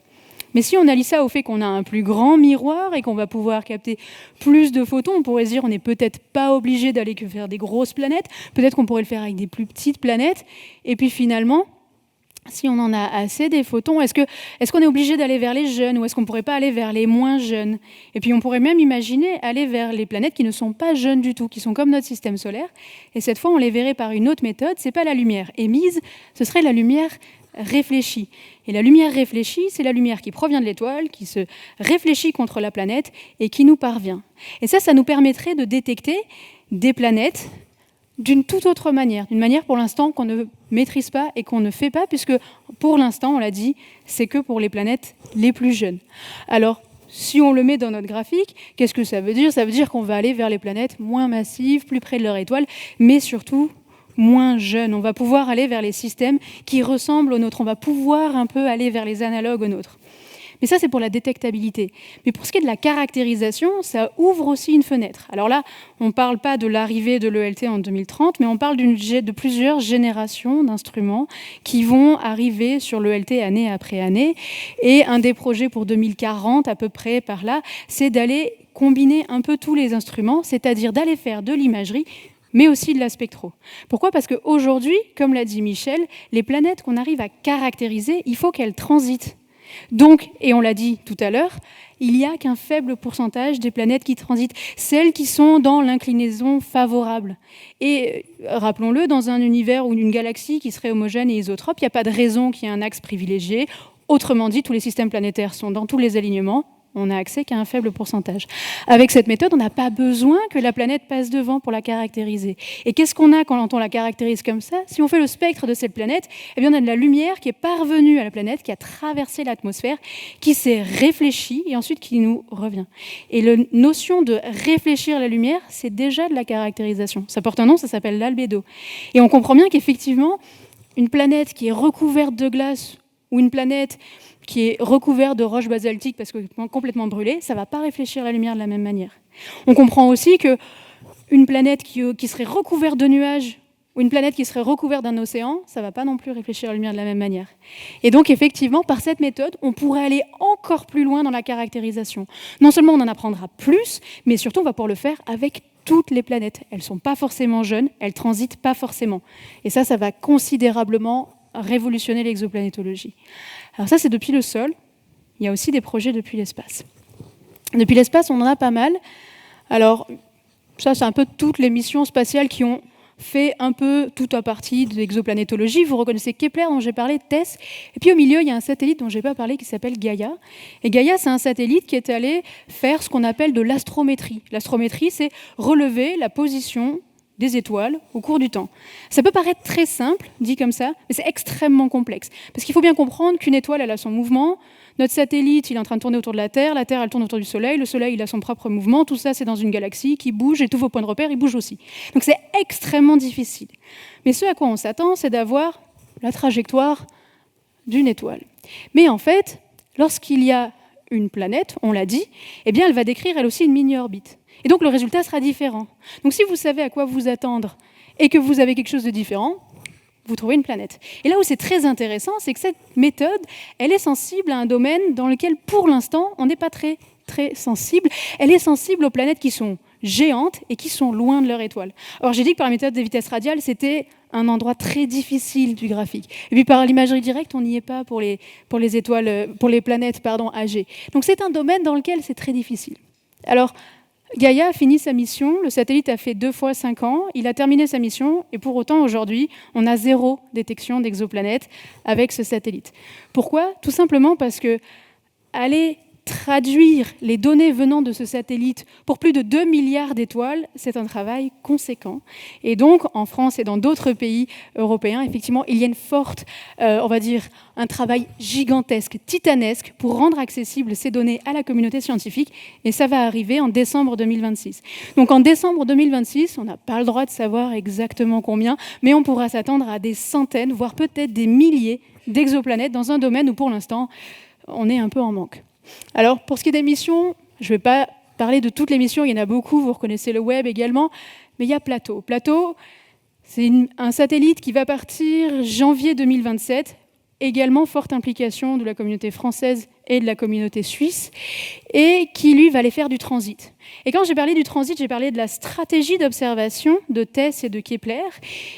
Mais si on allie ça au fait qu'on a un plus grand miroir et qu'on va pouvoir capter plus de photons, on pourrait se dire on n'est peut-être pas obligé d'aller que faire des grosses planètes, peut-être qu'on pourrait le faire avec des plus petites planètes, et puis finalement, si on en a assez des photons, est-ce qu'on est obligé d'aller vers les jeunes ou est-ce qu'on ne pourrait pas aller vers les moins jeunes? Et puis on pourrait même imaginer aller vers les planètes qui ne sont pas jeunes du tout, qui sont comme notre système solaire. Et cette fois, on les verrait par une autre méthode. Ce n'est pas la lumière émise, ce serait la lumière réfléchie. Et la lumière réfléchie, c'est la lumière qui provient de l'étoile, qui se réfléchit contre la planète et qui nous parvient. Et ça nous permettrait de détecter des planètes d'une toute autre manière, d'une manière pour l'instant qu'on ne maîtrise pas et qu'on ne fait pas, puisque pour l'instant, on l'a dit, c'est que pour les planètes les plus jeunes. Alors, si on le met dans notre graphique, qu'est-ce que ça veut dire? Ça veut dire qu'on va aller vers les planètes moins massives, plus près de leur étoile, mais surtout moins jeunes. On va pouvoir aller vers les systèmes qui ressemblent aux nôtres. On va pouvoir un peu aller vers les analogues aux nôtres. Mais ça, c'est pour la détectabilité. Mais pour ce qui est de la caractérisation, ça ouvre aussi une fenêtre. Alors là, on ne parle pas de l'arrivée de l'ELT en 2030, mais on parle de plusieurs générations d'instruments qui vont arriver sur l'ELT année après année. Et un des projets pour 2040, à peu près par là, c'est d'aller combiner un peu tous les instruments, c'est-à-dire d'aller faire de l'imagerie, mais aussi de la spectro. Pourquoi? Parce qu'aujourd'hui, comme l'a dit Michel, les planètes qu'on arrive à caractériser, il faut qu'elles transitent. Donc, et on l'a dit tout à l'heure, il n'y a qu'un faible pourcentage des planètes qui transitent, celles qui sont dans l'inclinaison favorable. Et rappelons-le, dans un univers ou une galaxie qui serait homogène et isotrope, il n'y a pas de raison qu'il y ait un axe privilégié. Autrement dit, tous les systèmes planétaires sont dans tous les alignements. On n'a accès qu'à un faible pourcentage. Avec cette méthode, on n'a pas besoin que la planète passe devant pour la caractériser. Et qu'est-ce qu'on a quand on la caractérise comme ça? Si on fait le spectre de cette planète, eh bien on a de la lumière qui est parvenue à la planète, qui a traversé l'atmosphère, qui s'est réfléchie et ensuite qui nous revient. Et la notion de réfléchir la lumière, c'est déjà de la caractérisation. Ça porte un nom, ça s'appelle l'albédo. Et on comprend bien qu'effectivement, une planète qui est recouverte de glace ou une planète qui est recouvert de roches basaltiques parce que complètement brûlée, ça ne va pas réfléchir la lumière de la même manière. On comprend aussi qu'une planète qui serait recouverte de nuages ou une planète qui serait recouverte d'un océan, ça ne va pas non plus réfléchir la lumière de la même manière. Et donc, effectivement, par cette méthode, on pourrait aller encore plus loin dans la caractérisation. Non seulement on en apprendra plus, mais surtout on va pouvoir le faire avec toutes les planètes. Elles ne sont pas forcément jeunes, elles ne transitent pas forcément. Et ça va considérablement révolutionner l'exoplanétologie. Alors ça, c'est depuis le sol. Il y a aussi des projets depuis l'espace. Depuis l'espace, on en a pas mal. Alors, ça, c'est un peu toutes les missions spatiales qui ont fait un peu toute à partie de l'exoplanétologie. Vous reconnaissez Kepler, dont j'ai parlé, TESS. Et puis au milieu, il y a un satellite dont je n'ai pas parlé qui s'appelle Gaïa. Et Gaïa, c'est un satellite qui est allé faire ce qu'on appelle de l'astrométrie. L'astrométrie, c'est relever la position des étoiles au cours du temps. Ça peut paraître très simple, dit comme ça, mais c'est extrêmement complexe. Parce qu'il faut bien comprendre qu'une étoile, elle a son mouvement, notre satellite, il est en train de tourner autour de la Terre, elle tourne autour du Soleil, le Soleil, il a son propre mouvement, tout ça, c'est dans une galaxie qui bouge, et tous vos points de repère, ils bougent aussi. Donc c'est extrêmement difficile. Mais ce à quoi on s'attend, c'est d'avoir la trajectoire d'une étoile. Mais en fait, lorsqu'il y a une planète, on l'a dit, eh bien, elle va décrire, elle aussi, une mini-orbite. Et donc, le résultat sera différent. Donc, si vous savez à quoi vous attendre et que vous avez quelque chose de différent, vous trouvez une planète. Et là où c'est très intéressant, c'est que cette méthode, elle est sensible à un domaine dans lequel, pour l'instant, on n'est pas très sensible. Elle est sensible aux planètes qui sont géantes et qui sont loin de leur étoile. Alors, j'ai dit que par la méthode des vitesses radiales, c'était un endroit très difficile du graphique. Et puis, par l'imagerie directe, on n'y est pas pour les planètes âgées. Donc, c'est un domaine dans lequel c'est très difficile. Alors, Gaïa a fini sa mission, le satellite a fait 2 fois 5 ans, il a terminé sa mission, et pour autant, aujourd'hui, on a 0 détection d'exoplanètes avec ce satellite. Pourquoi ? Tout simplement parce que aller traduire les données venant de ce satellite pour plus de 2 milliards d'étoiles, c'est un travail conséquent. Et donc, en France et dans d'autres pays européens, effectivement, il y a une forte, on va dire, un travail gigantesque, titanesque, pour rendre accessibles ces données à la communauté scientifique. Et ça va arriver en décembre 2026. Donc, en décembre 2026, on n'a pas le droit de savoir exactement combien, mais on pourra s'attendre à des centaines, voire peut-être des milliers d'exoplanètes dans un domaine où, pour l'instant, on est un peu en manque. Alors, pour ce qui est des missions, je ne vais pas parler de toutes les missions, il y en a beaucoup, vous reconnaissez le web également, mais il y a Plato. Plato, c'est un satellite qui va partir janvier 2027, également forte implication de la communauté française et de la communauté suisse, et qui, lui, va aller faire du transit. Et quand j'ai parlé du transit, j'ai parlé de la stratégie d'observation de TESS et de Kepler,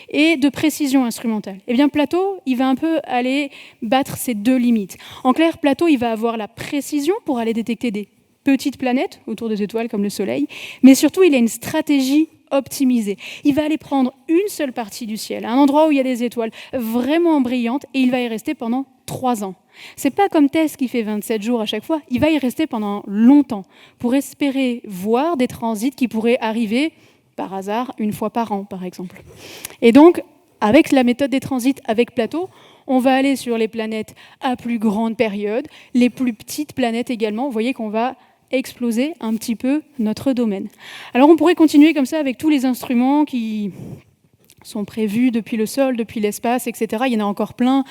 et de précision instrumentale. Eh bien, Plato, il va un peu aller battre ces 2 limites. En clair, Plato, il va avoir la précision pour aller détecter des petites planètes autour des étoiles comme le Soleil, mais surtout, il a une stratégie optimisée. Il va aller prendre une seule partie du ciel, un endroit où il y a des étoiles vraiment brillantes, et il va y rester pendant 3 ans. C'est pas comme TESS qui fait 27 jours à chaque fois, il va y rester pendant longtemps pour espérer voir des transits qui pourraient arriver par hasard 1 fois par an, par exemple. Et donc, avec la méthode des transits avec Plato, on va aller sur les planètes à plus grande période, les plus petites planètes également. Vous voyez qu'on va exploser un petit peu notre domaine. Alors on pourrait continuer comme ça avec tous les instruments qui sont prévus depuis le sol, depuis l'espace, etc. Il y en a encore plein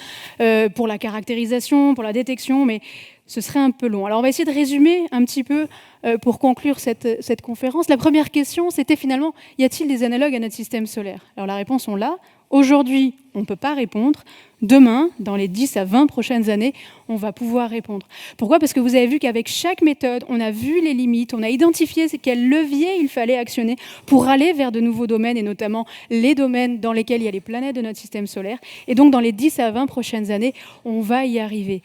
pour la caractérisation, pour la détection, mais ce serait un peu long. Alors on va essayer de résumer un petit peu pour conclure cette conférence. La première question, c'était finalement, y a-t-il des analogues à notre système solaire ? Alors la réponse, on l'a. Aujourd'hui, on ne peut pas répondre. Demain, dans les 10 à 20 prochaines années, on va pouvoir répondre. Pourquoi ? Parce que vous avez vu qu'avec chaque méthode, on a vu les limites, on a identifié quels leviers il fallait actionner pour aller vers de nouveaux domaines, et notamment les domaines dans lesquels il y a les planètes de notre système solaire. Et donc, dans les 10 à 20 prochaines années, on va y arriver.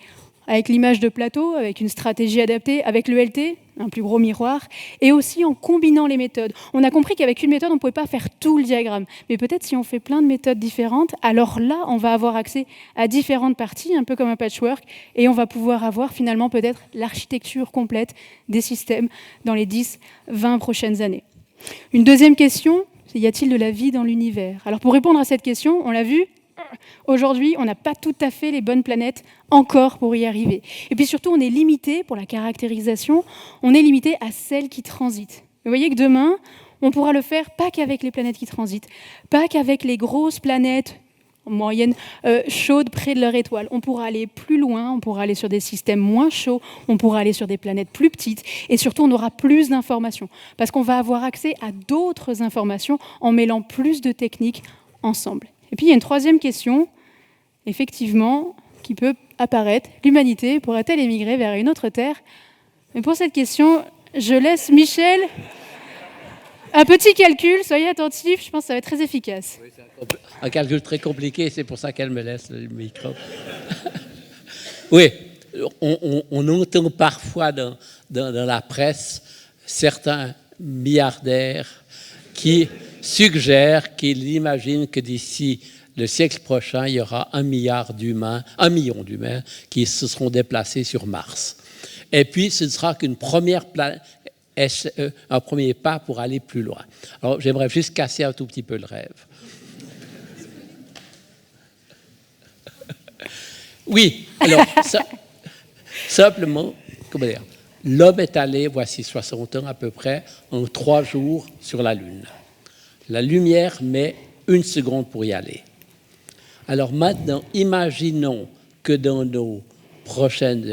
Avec l'image de Plato, avec une stratégie adaptée, avec l'ELT, un plus gros miroir, et aussi en combinant les méthodes. On a compris qu'avec une méthode, on ne pouvait pas faire tout le diagramme. Mais peut-être si on fait plein de méthodes différentes, alors là, on va avoir accès à différentes parties, un peu comme un patchwork, et on va pouvoir avoir finalement peut-être l'architecture complète des systèmes dans les 10-20 prochaines années. Une deuxième question, c'est y a-t-il de la vie dans l'univers ? Alors pour répondre à cette question, on l'a vu, aujourd'hui, on n'a pas tout à fait les bonnes planètes encore pour y arriver. Et puis surtout, on est limité, pour la caractérisation, on est limité à celles qui transitent. Vous voyez que demain, on pourra le faire pas qu'avec les planètes qui transitent, pas qu'avec les grosses planètes en moyenne chaudes près de leur étoile. On pourra aller plus loin, on pourra aller sur des systèmes moins chauds, on pourra aller sur des planètes plus petites, et surtout, on aura plus d'informations, parce qu'on va avoir accès à d'autres informations en mêlant plus de techniques ensemble. Et puis, il y a une troisième question, effectivement, qui peut apparaître. L'humanité pourrait-elle émigrer vers une autre Terre ? Mais pour cette question, je laisse Michel un petit calcul. Soyez attentifs, je pense que ça va être très efficace. Oui, c'est un calcul très compliqué, c'est pour ça qu'elle me laisse le micro. Oui, on entend parfois dans la presse certains milliardaires qui suggère qu'il imagine que d'ici le siècle prochain, il y aura 1 million d'humains qui se seront déplacés sur Mars. Et puis, ce ne sera qu'une première planète. un premier pas pour aller plus loin. Alors, j'aimerais juste casser un tout petit peu le rêve. Oui, alors, simplement, comment dire, l'homme est allé, voici 60 ans à peu près, en 3 jours sur la Lune. La lumière met 1 seconde pour y aller. Alors maintenant, imaginons que dans nos prochaines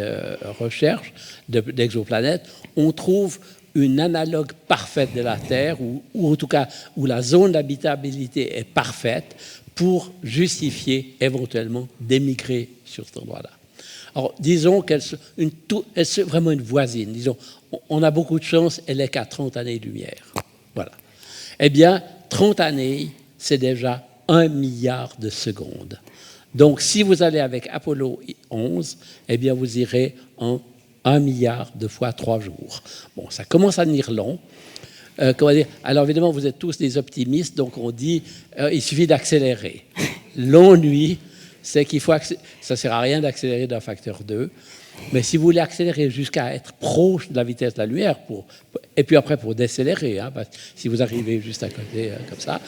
recherches d'exoplanètes, on trouve une analogue parfaite de la Terre, ou en tout cas où la zone d'habitabilité est parfaite pour justifier éventuellement d'émigrer sur cet endroit-là. Alors, disons qu'elle est vraiment une voisine. Disons, on a beaucoup de chance, elle n'est qu'à 30 années-lumière. Voilà. Eh bien, 30 années, c'est déjà 1 milliard de secondes. Donc, si vous allez avec Apollo 11, eh bien, vous irez en 1 milliard de fois 3 jours. Bon, ça commence à devenir long. Comment dire? Alors, évidemment, vous êtes tous des optimistes, donc on dit il suffit d'accélérer. L'ennui, c'est qu'il faut ça ne sert à rien d'accélérer d'un facteur 2, mais si vous voulez accélérer jusqu'à être proche de la vitesse de la lumière, et puis après pour décélérer, hein, parce que si vous arrivez juste à côté comme ça,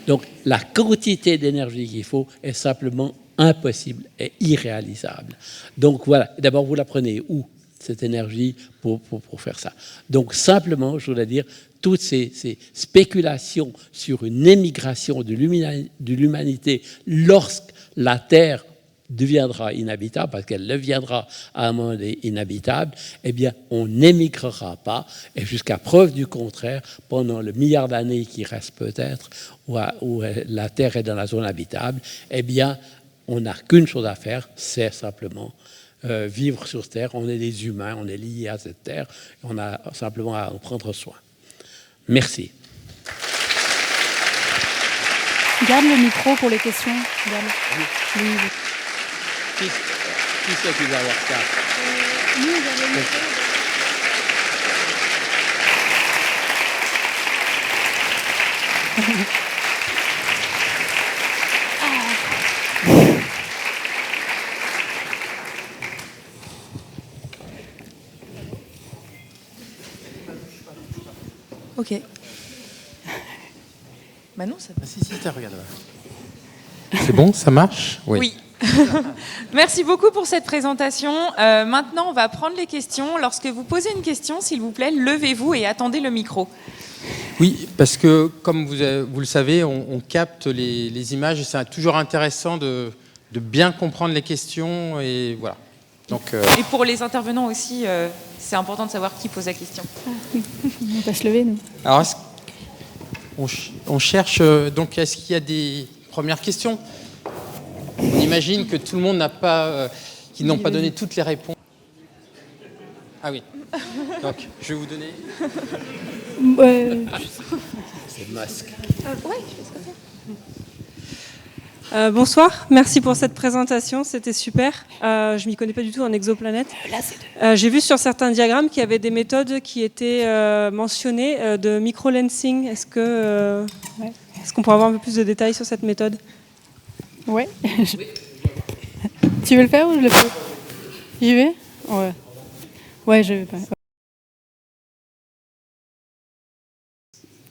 donc la quantité d'énergie qu'il faut est simplement impossible et irréalisable. Donc voilà, d'abord vous la prenez où, cette énergie, pour faire ça? Donc simplement, je voulais dire, toutes ces spéculations sur une émigration de l'humanité lorsque la Terre deviendra inhabitable, parce qu'elle deviendra à un moment inhabitable, eh bien, on n'émigrera pas. Et jusqu'à preuve du contraire, pendant le milliard d'années qui reste peut-être, où la Terre est dans la zone habitable, eh bien, on n'a qu'une chose à faire, c'est simplement vivre sur Terre. On est des humains, on est liés à cette Terre, on a simplement à en prendre soin. Merci. Garde le micro pour les questions. Garde. Oui. Qui c'est qui va avoir ça? Nous, garde le micro. Ok. Bah non, ça... Si, regarde. C'est bon, ça marche? Oui. Merci beaucoup pour cette présentation. Maintenant, on va prendre les questions. Lorsque vous posez une question, s'il vous plaît, levez-vous et attendez le micro. Oui, parce que comme vous le savez, on capte les images et c'est toujours intéressant de bien comprendre les questions et voilà. Donc, Et pour les intervenants aussi, c'est important de savoir qui pose la question. On va se lever, nous. Alors, on cherche, donc est-ce qu'il y a des premières questions? On imagine que tout le monde qu'ils n'ont pas donné toutes les réponses. Ah oui. Donc, je vais vous donner. C'est Musk. Ouais, je fais ça. Bonsoir, merci pour cette présentation, c'était super. Je m'y connais pas du tout en exoplanète. J'ai vu sur certains diagrammes qu'il y avait des méthodes qui étaient mentionnées de microlensing. Est-ce qu'on pourrait avoir un peu plus de détails sur cette méthode? Ouais. Tu veux le faire ou je le fais? J'y vais? Ouais. Ouais, je vais pas.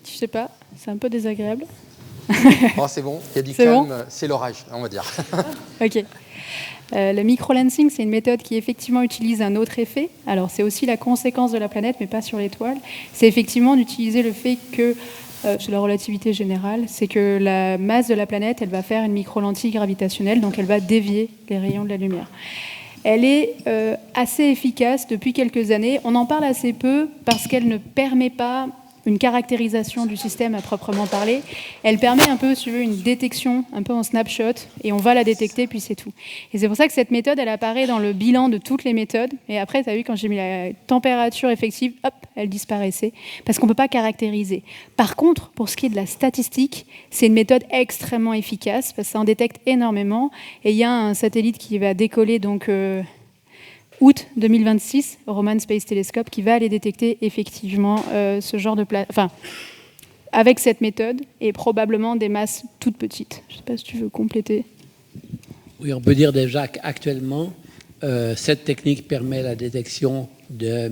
Je sais pas, c'est un peu désagréable. Oh, c'est bon, il y a du C'est calme, bon, c'est l'orage, on va dire. Ok. Le microlensing, c'est une méthode qui effectivement utilise un autre effet. Alors, c'est aussi la conséquence de la planète, mais pas sur l'étoile. C'est effectivement d'utiliser le fait que, sur la relativité générale, c'est que la masse de la planète, elle va faire une microlentille gravitationnelle, donc elle va dévier les rayons de la lumière. Elle est assez efficace depuis quelques années. On en parle assez peu parce qu'elle ne permet pas une caractérisation du système à proprement parler. Elle permet un peu, si tu veux, une détection, un peu en snapshot, et on va la détecter, puis c'est tout. Et c'est pour ça que cette méthode, elle apparaît dans le bilan de toutes les méthodes. Et après, tu as vu, quand j'ai mis la température effective, hop, elle disparaissait, parce qu'on ne peut pas caractériser. Par contre, pour ce qui est de la statistique, c'est une méthode extrêmement efficace, parce que ça en détecte énormément. Et il y a un satellite qui va décoller, donc... août 2026, Roman Space Telescope, qui va aller détecter effectivement ce genre de enfin, avec cette méthode et probablement des masses toutes petites. Je ne sais pas si tu veux compléter. Oui, on peut dire déjà qu'actuellement, Cette technique permet la détection de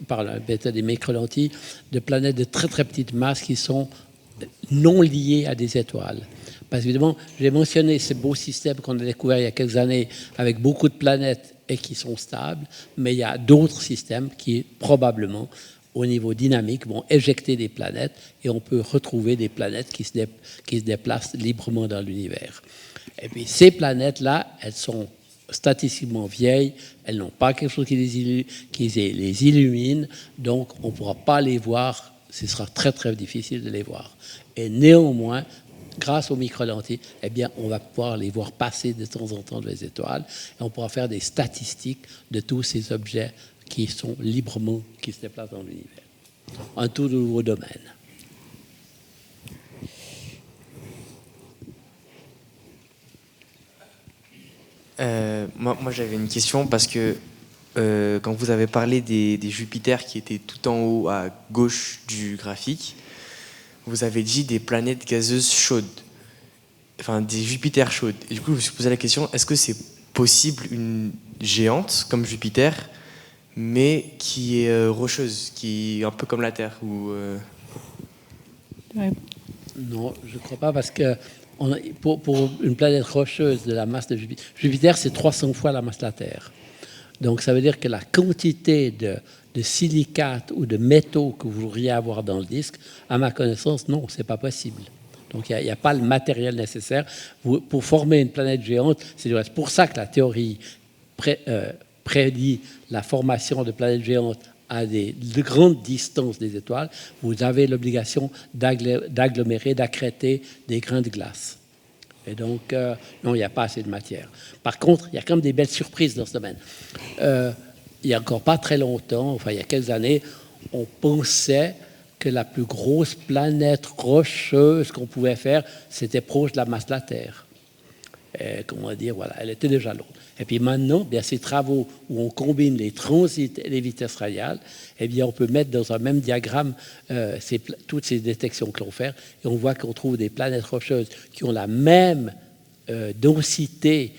par la méthode des microlentilles de planètes de très très petites masses qui sont non liées à des étoiles. Parce qu'évidemment, j'ai mentionné ces beaux systèmes qu'on a découverts il y a quelques années avec beaucoup de planètes et qui sont stables, mais il y a d'autres systèmes qui probablement, au niveau dynamique, vont éjecter des planètes et on peut retrouver des planètes qui se déplacent librement dans l'univers. Et puis ces planètes-là, elles sont statistiquement vieilles, elles n'ont pas quelque chose qui les illumine, donc on ne pourra pas les voir, ce sera très très difficile de les voir. Et néanmoins, grâce aux microlentilles, eh bien, on va pouvoir les voir passer de temps en temps dans les étoiles et on pourra faire des statistiques de tous ces objets qui sont librement, qui se déplacent dans l'univers. Un tout nouveau domaine. Moi j'avais une question parce que quand vous avez parlé des Jupiters qui étaient tout en haut à gauche du graphique, vous avez dit des planètes gazeuses chaudes, enfin des Jupiters chaudes. Et du coup, je me suis posé la question, est-ce que c'est possible une géante comme Jupiter, mais qui est rocheuse, qui est un peu comme la Terre Ouais. Non, je ne crois pas parce que pour une planète rocheuse de la masse de Jupiter, c'est 300 fois la masse de la Terre. Donc ça veut dire que la quantité de silicates ou de métaux que vous voudriez avoir dans le disque, à ma connaissance, non, ce n'est pas possible. Donc il n'y a pas le matériel nécessaire pour former une planète géante. C'est pour ça que la théorie prédit la formation de planètes géantes à de grandes distances des étoiles. Vous avez l'obligation d'agglomérer, d'accréter des grains de glace. Et donc, non, il n'y a pas assez de matière. Par contre, il y a quand même des belles surprises dans ce domaine. Il n'y a encore pas très longtemps, enfin il y a quelques années, on pensait que la plus grosse planète rocheuse qu'on pouvait faire, c'était proche de la masse de la Terre. Et, comment dire, voilà, elle était déjà lourde. Et puis maintenant, bien, ces travaux où on combine les transits et les vitesses radiales, eh bien, on peut mettre dans un même diagramme toutes ces détections que l'on fait, et on voit qu'on trouve des planètes rocheuses qui ont la même densité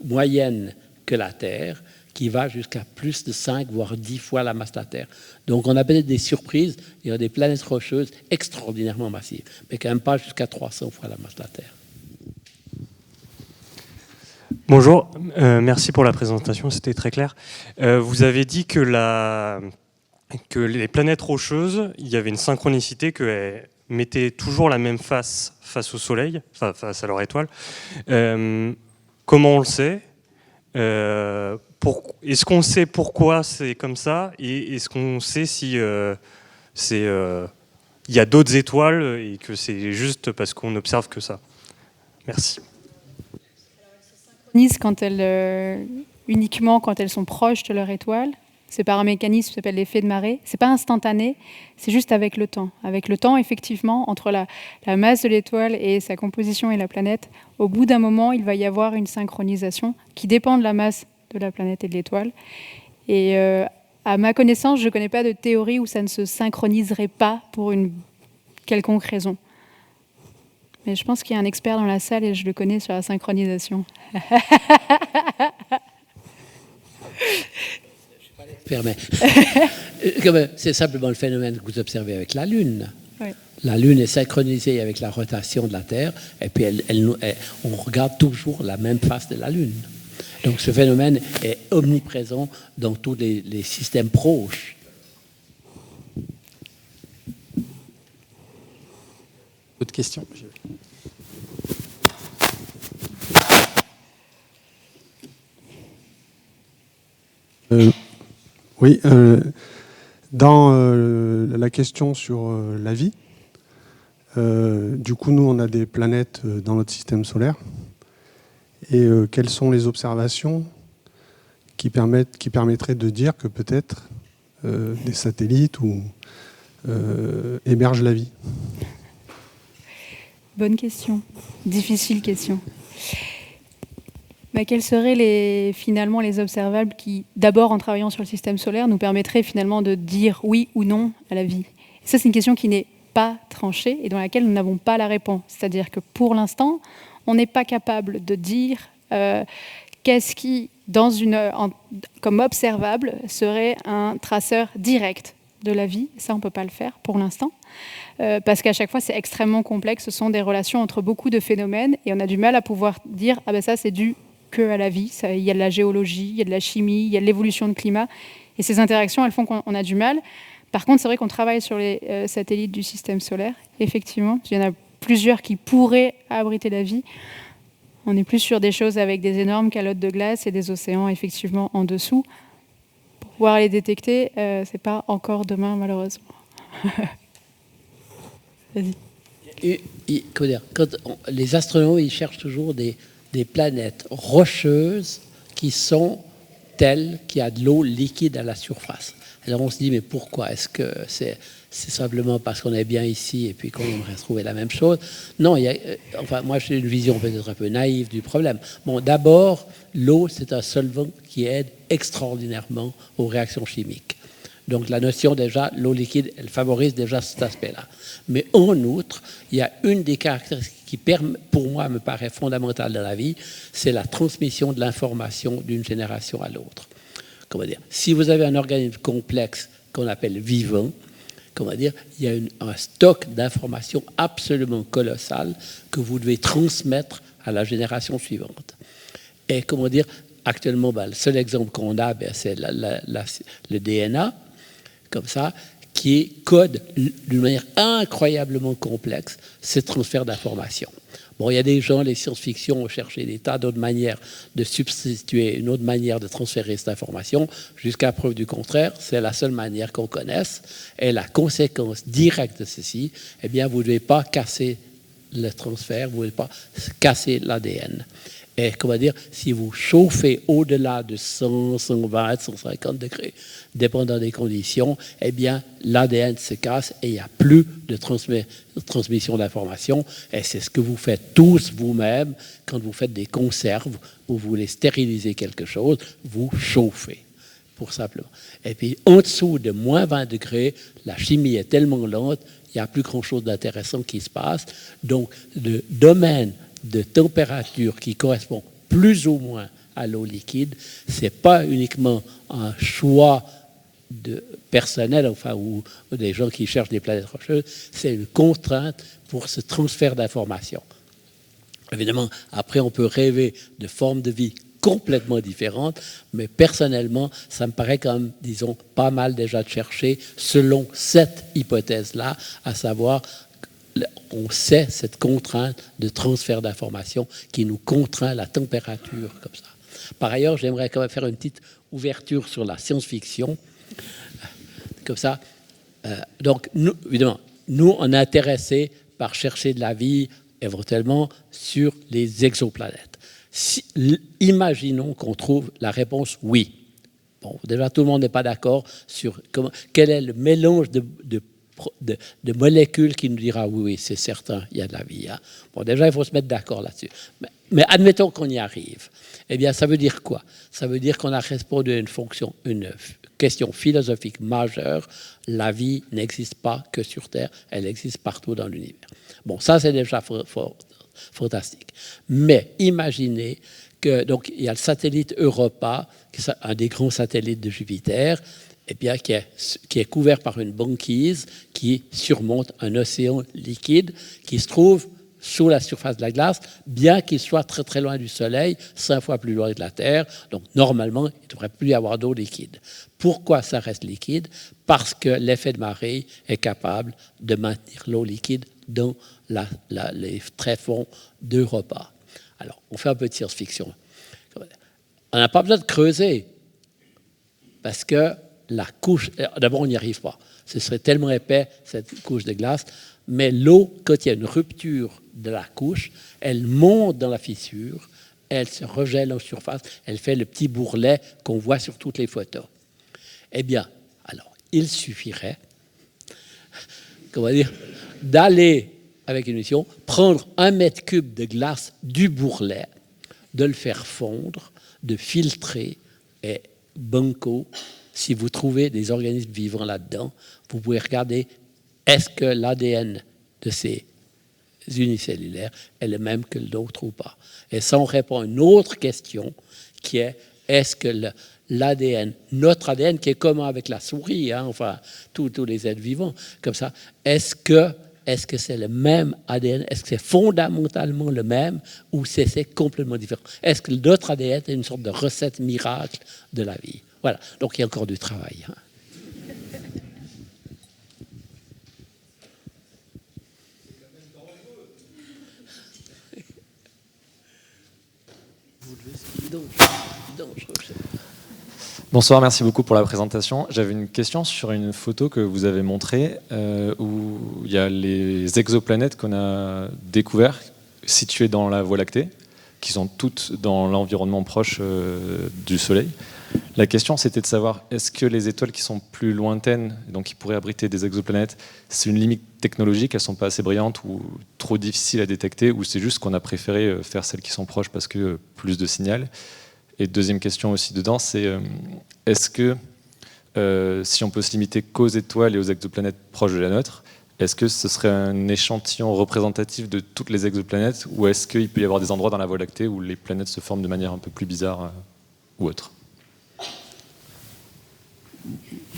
moyenne que la Terre, qui va jusqu'à plus de 5, voire 10 fois la masse de la Terre. Donc on a peut-être des surprises, il y a des planètes rocheuses extraordinairement massives, mais quand même pas jusqu'à 300 fois la masse de la Terre. Bonjour, merci pour la présentation, c'était très clair. Vous avez dit que les planètes rocheuses, il y avait une synchronicité, qu'elles mettaient toujours la même face au Soleil, face à leur étoile. Comment on le sait ? Est-ce qu'on sait pourquoi c'est comme ça ? Et est-ce qu'on sait si il y a d'autres étoiles et que c'est juste parce qu'on n'observe que ça ? Merci. Uniquement quand elles sont proches de leur étoile. C'est par un mécanisme qui s'appelle l'effet de marée. C'est pas instantané, c'est juste avec le temps. Avec le temps, effectivement, entre la masse de l'étoile et sa composition et la planète, au bout d'un moment, il va y avoir une synchronisation qui dépend de la masse de la planète et de l'étoile. Et à ma connaissance, je ne connais pas de théorie où ça ne se synchroniserait pas pour une quelconque raison. Mais je pense qu'il y a un expert dans la salle et je le connais sur la synchronisation. C'est simplement le phénomène que vous observez avec la Lune. Oui. La Lune est synchronisée avec la rotation de la Terre et puis on regarde toujours la même face de la Lune. Donc ce phénomène est omniprésent dans tous les systèmes proches. D'autres questions ? Oui, dans la question sur la vie, du coup, nous, on a des planètes dans notre système solaire. Et quelles sont les observations qui permettraient de dire que peut-être des satellites émerge la vie ? Bonne question. Difficile question. Quels seraient finalement les observables qui, d'abord en travaillant sur le système solaire, nous permettraient finalement de dire oui ou non à la vie ? Et ça, c'est une question qui n'est pas tranchée et dans laquelle nous n'avons pas la réponse. C'est-à-dire que pour l'instant, on n'est pas capable de dire qu'est-ce qui, comme observable, serait un traceur direct de la vie. Ça, on ne peut pas le faire pour l'instant, parce qu'à chaque fois, c'est extrêmement complexe. Ce sont des relations entre beaucoup de phénomènes, et on a du mal à pouvoir dire « Ah ben ça, c'est dû que à la vie ». Il y a de la géologie, il y a de la chimie, il y a de l'évolution de climat, et ces interactions, elles font qu'on a du mal. Par contre, c'est vrai qu'on travaille sur les satellites du système solaire. Effectivement, il y en a plusieurs qui pourraient abriter la vie. On est plus sur des choses avec des énormes calottes de glace et des océans effectivement en dessous. Pour pouvoir les détecter, c'est pas encore demain malheureusement. Vas-y. Les astronomes, ils cherchent toujours des planètes rocheuses qui sont telles qu'il y a de l'eau liquide à la surface. Alors on se dit, mais pourquoi? Est-ce que c'est simplement parce qu'on est bien ici et puis qu'on aimerait trouver la même chose? Non, moi j'ai une vision peut-être un peu naïve du problème. Bon, d'abord, l'eau, c'est un solvant qui aide extraordinairement aux réactions chimiques. Donc la notion déjà, l'eau liquide, elle favorise déjà cet aspect-là. Mais en outre, il y a une des caractéristiques qui, pour moi, me paraît fondamentale dans la vie, c'est la transmission de l'information d'une génération à l'autre. Comment dire? Si vous avez un organisme complexe qu'on appelle vivant, comment dire, il y a un stock d'informations absolument colossal que vous devez transmettre à la génération suivante. Et comment dire, actuellement, le seul exemple qu'on a, c'est le DNA, comme ça, qui code d'une manière incroyablement complexe ce transfert d'informations. Bon, il y a des gens, les science-fiction ont cherché des tas d'autres manières de substituer une autre manière de transférer cette information. Jusqu'à preuve du contraire, c'est la seule manière qu'on connaisse. Et la conséquence directe de ceci, eh bien, vous ne devez pas casser le transfert, vous ne devez pas casser l'ADN. Et comment dire, si vous chauffez au-delà de 100, 120, 150 degrés, dépendant des conditions, eh bien, l'ADN se casse et il n'y a plus de transmission d'informations. Et c'est ce que vous faites tous vous-même quand vous faites des conserves ou vous voulez stériliser quelque chose, vous chauffez, pour simplement. Et puis, en dessous de moins 20 degrés, la chimie est tellement lente, il n'y a plus grand-chose d'intéressant qui se passe. Donc, le domaine de température qui correspond plus ou moins à l'eau liquide, ce n'est pas uniquement un choix personnel, ou des gens qui cherchent des planètes rocheuses, c'est une contrainte pour ce transfert d'informations. Évidemment, après, on peut rêver de formes de vie complètement différentes, mais personnellement, ça me paraît quand même, disons, pas mal déjà de chercher selon cette hypothèse-là, à savoir, on sait cette contrainte de transfert d'informations qui nous contraint la température comme ça. Par ailleurs, j'aimerais quand même faire une petite ouverture sur la science-fiction. Comme ça. Donc, évidemment, nous, on est intéressés par chercher de la vie, éventuellement, sur les exoplanètes. Imaginons qu'on trouve la réponse oui. Bon, déjà, tout le monde n'est pas d'accord sur quel est le mélange de molécules qui nous dira oui, c'est certain, il y a de la vie. Hein. Bon, déjà, il faut se mettre d'accord là-dessus. Mais admettons qu'on y arrive. Eh bien, ça veut dire quoi? Ça veut dire qu'on a répondu à une question philosophique majeure. La vie n'existe pas que sur Terre, elle existe partout dans l'univers. Bon, ça, c'est déjà fantastique. Mais imaginez que, donc, il y a le satellite Europa, qui est un des grands satellites de Jupiter, eh bien, qui est couvert par une banquise qui surmonte un océan liquide qui se trouve sous la surface de la glace, bien qu'il soit très très loin du Soleil, 5 fois plus loin de la Terre. Donc normalement, il ne devrait plus y avoir d'eau liquide. Pourquoi ça reste liquide? Parce que l'effet de marée est capable de maintenir l'eau liquide dans les tréfonds d'Europa. Alors, on fait un peu de science-fiction. On n'a pas besoin de creuser, parce que la couche... D'abord, on n'y arrive pas. Ce serait tellement épais, cette couche de glace. Mais l'eau, quand il y a une rupture de la couche, elle monte dans la fissure, elle se regèle en surface, elle fait le petit bourrelet qu'on voit sur toutes les photos. Eh bien, alors, il suffirait, comment dire, d'aller avec une mission, prendre 1 mètre cube de glace du bourrelet, de le faire fondre, de filtrer, et banco, si vous trouvez des organismes vivants là-dedans, vous pouvez regarder est-ce que l'ADN de ces unicellulaires est le même que l'autre ou pas. Et ça, on répond à une autre question qui est-ce que l'ADN, notre ADN, qui est commun avec la souris, hein, enfin tous les êtres vivants, comme ça, est-ce que c'est le même ADN? Est-ce que c'est fondamentalement le même ou c'est complètement différent? Est-ce que notre ADN est une sorte de recette miracle de la vie? Voilà, donc il y a encore du travail. Hein. Bonsoir, merci beaucoup pour la présentation. J'avais une question sur une photo que vous avez montrée où il y a les exoplanètes qu'on a découvertes situées dans la Voie lactée, qui sont toutes dans l'environnement proche du Soleil. La question, c'était de savoir, est-ce que les étoiles qui sont plus lointaines, donc qui pourraient abriter des exoplanètes, c'est une limite technologique, elles ne sont pas assez brillantes ou trop difficiles à détecter, ou c'est juste qu'on a préféré faire celles qui sont proches parce que plus de signal? Et deuxième question aussi dedans, c'est est-ce que si on peut se limiter qu'aux étoiles et aux exoplanètes proches de la nôtre, est-ce que ce serait un échantillon représentatif de toutes les exoplanètes, ou est-ce qu'il peut y avoir des endroits dans la Voie lactée où les planètes se forment de manière un peu plus bizarre ou autre?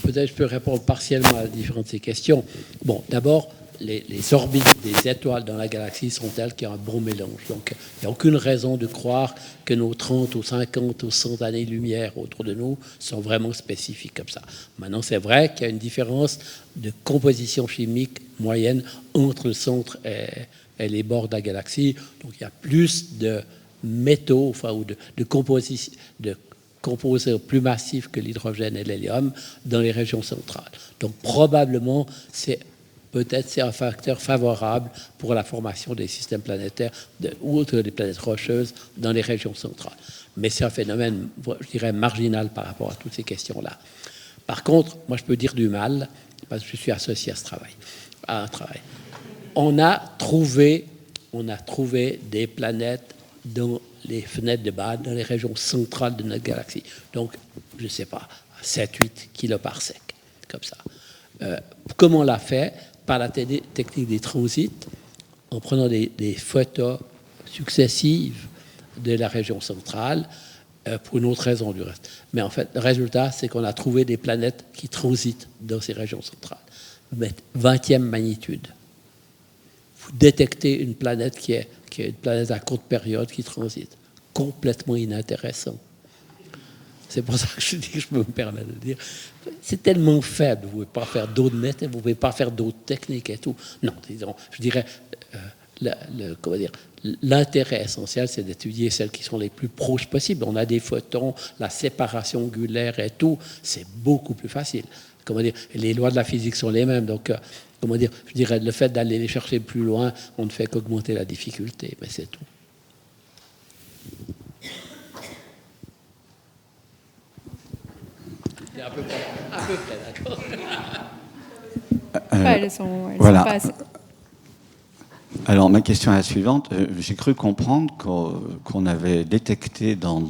Peut-être je peux répondre partiellement à différentes de ces questions. Bon, d'abord, les orbites des étoiles dans la galaxie sont telles qu'il y a un bon mélange. Donc, il n'y a aucune raison de croire que nos 30 ou 50 ou 100 années-lumière autour de nous sont vraiment spécifiques comme ça. Maintenant, c'est vrai qu'il y a une différence de composition chimique moyenne entre le centre et les bords de la galaxie. Donc, il y a plus de métaux, enfin, ou de composés plus massifs que l'hydrogène et l'hélium dans les régions centrales. Donc, probablement, c'est un facteur favorable pour la formation des systèmes planétaires ou des planètes rocheuses dans les régions centrales. Mais c'est un phénomène, je dirais, marginal par rapport à toutes ces questions-là. Par contre, moi, je peux dire du mal, parce que je suis associé à un travail. On a trouvé des planètes dans les fenêtres de Bade, dans les régions centrales de notre galaxie. Donc, je ne sais pas, 7-8 kiloparsecs, comme ça. Comment on l'a fait? Par la technique des transits, en prenant des photos successives de la région centrale, pour une autre raison du reste. Mais en fait, le résultat, c'est qu'on a trouvé des planètes qui transitent dans ces régions centrales. 20e magnitude. Vous détectez une planète qui est une planète à courte période qui transite. Complètement inintéressant. C'est pour ça que je dis que je me permets de dire, c'est tellement faible, vous ne pouvez pas faire d'autres nets, vous ne pouvez pas faire d'autres techniques et tout. Non, disons, je dirais, l'intérêt essentiel, c'est d'étudier celles qui sont les plus proches possibles. On a des photons, la séparation angulaire et tout, c'est beaucoup plus facile. Les lois de la physique sont les mêmes, donc, je dirais, le fait d'aller les chercher plus loin, on ne fait qu'augmenter la difficulté, mais c'est tout. À peu près, d'accord. Elles sont voilà. pas assez. Alors, ma question est la suivante. J'ai cru comprendre qu'on avait détecté dans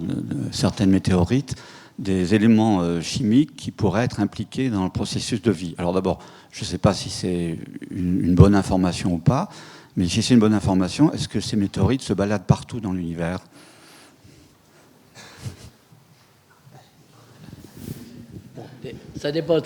certaines météorites des éléments chimiques qui pourraient être impliqués dans le processus de vie. Alors d'abord, je ne sais pas si c'est une bonne information ou pas, mais si c'est une bonne information, est-ce que ces météorites se baladent partout dans l'univers ? Ça dépend.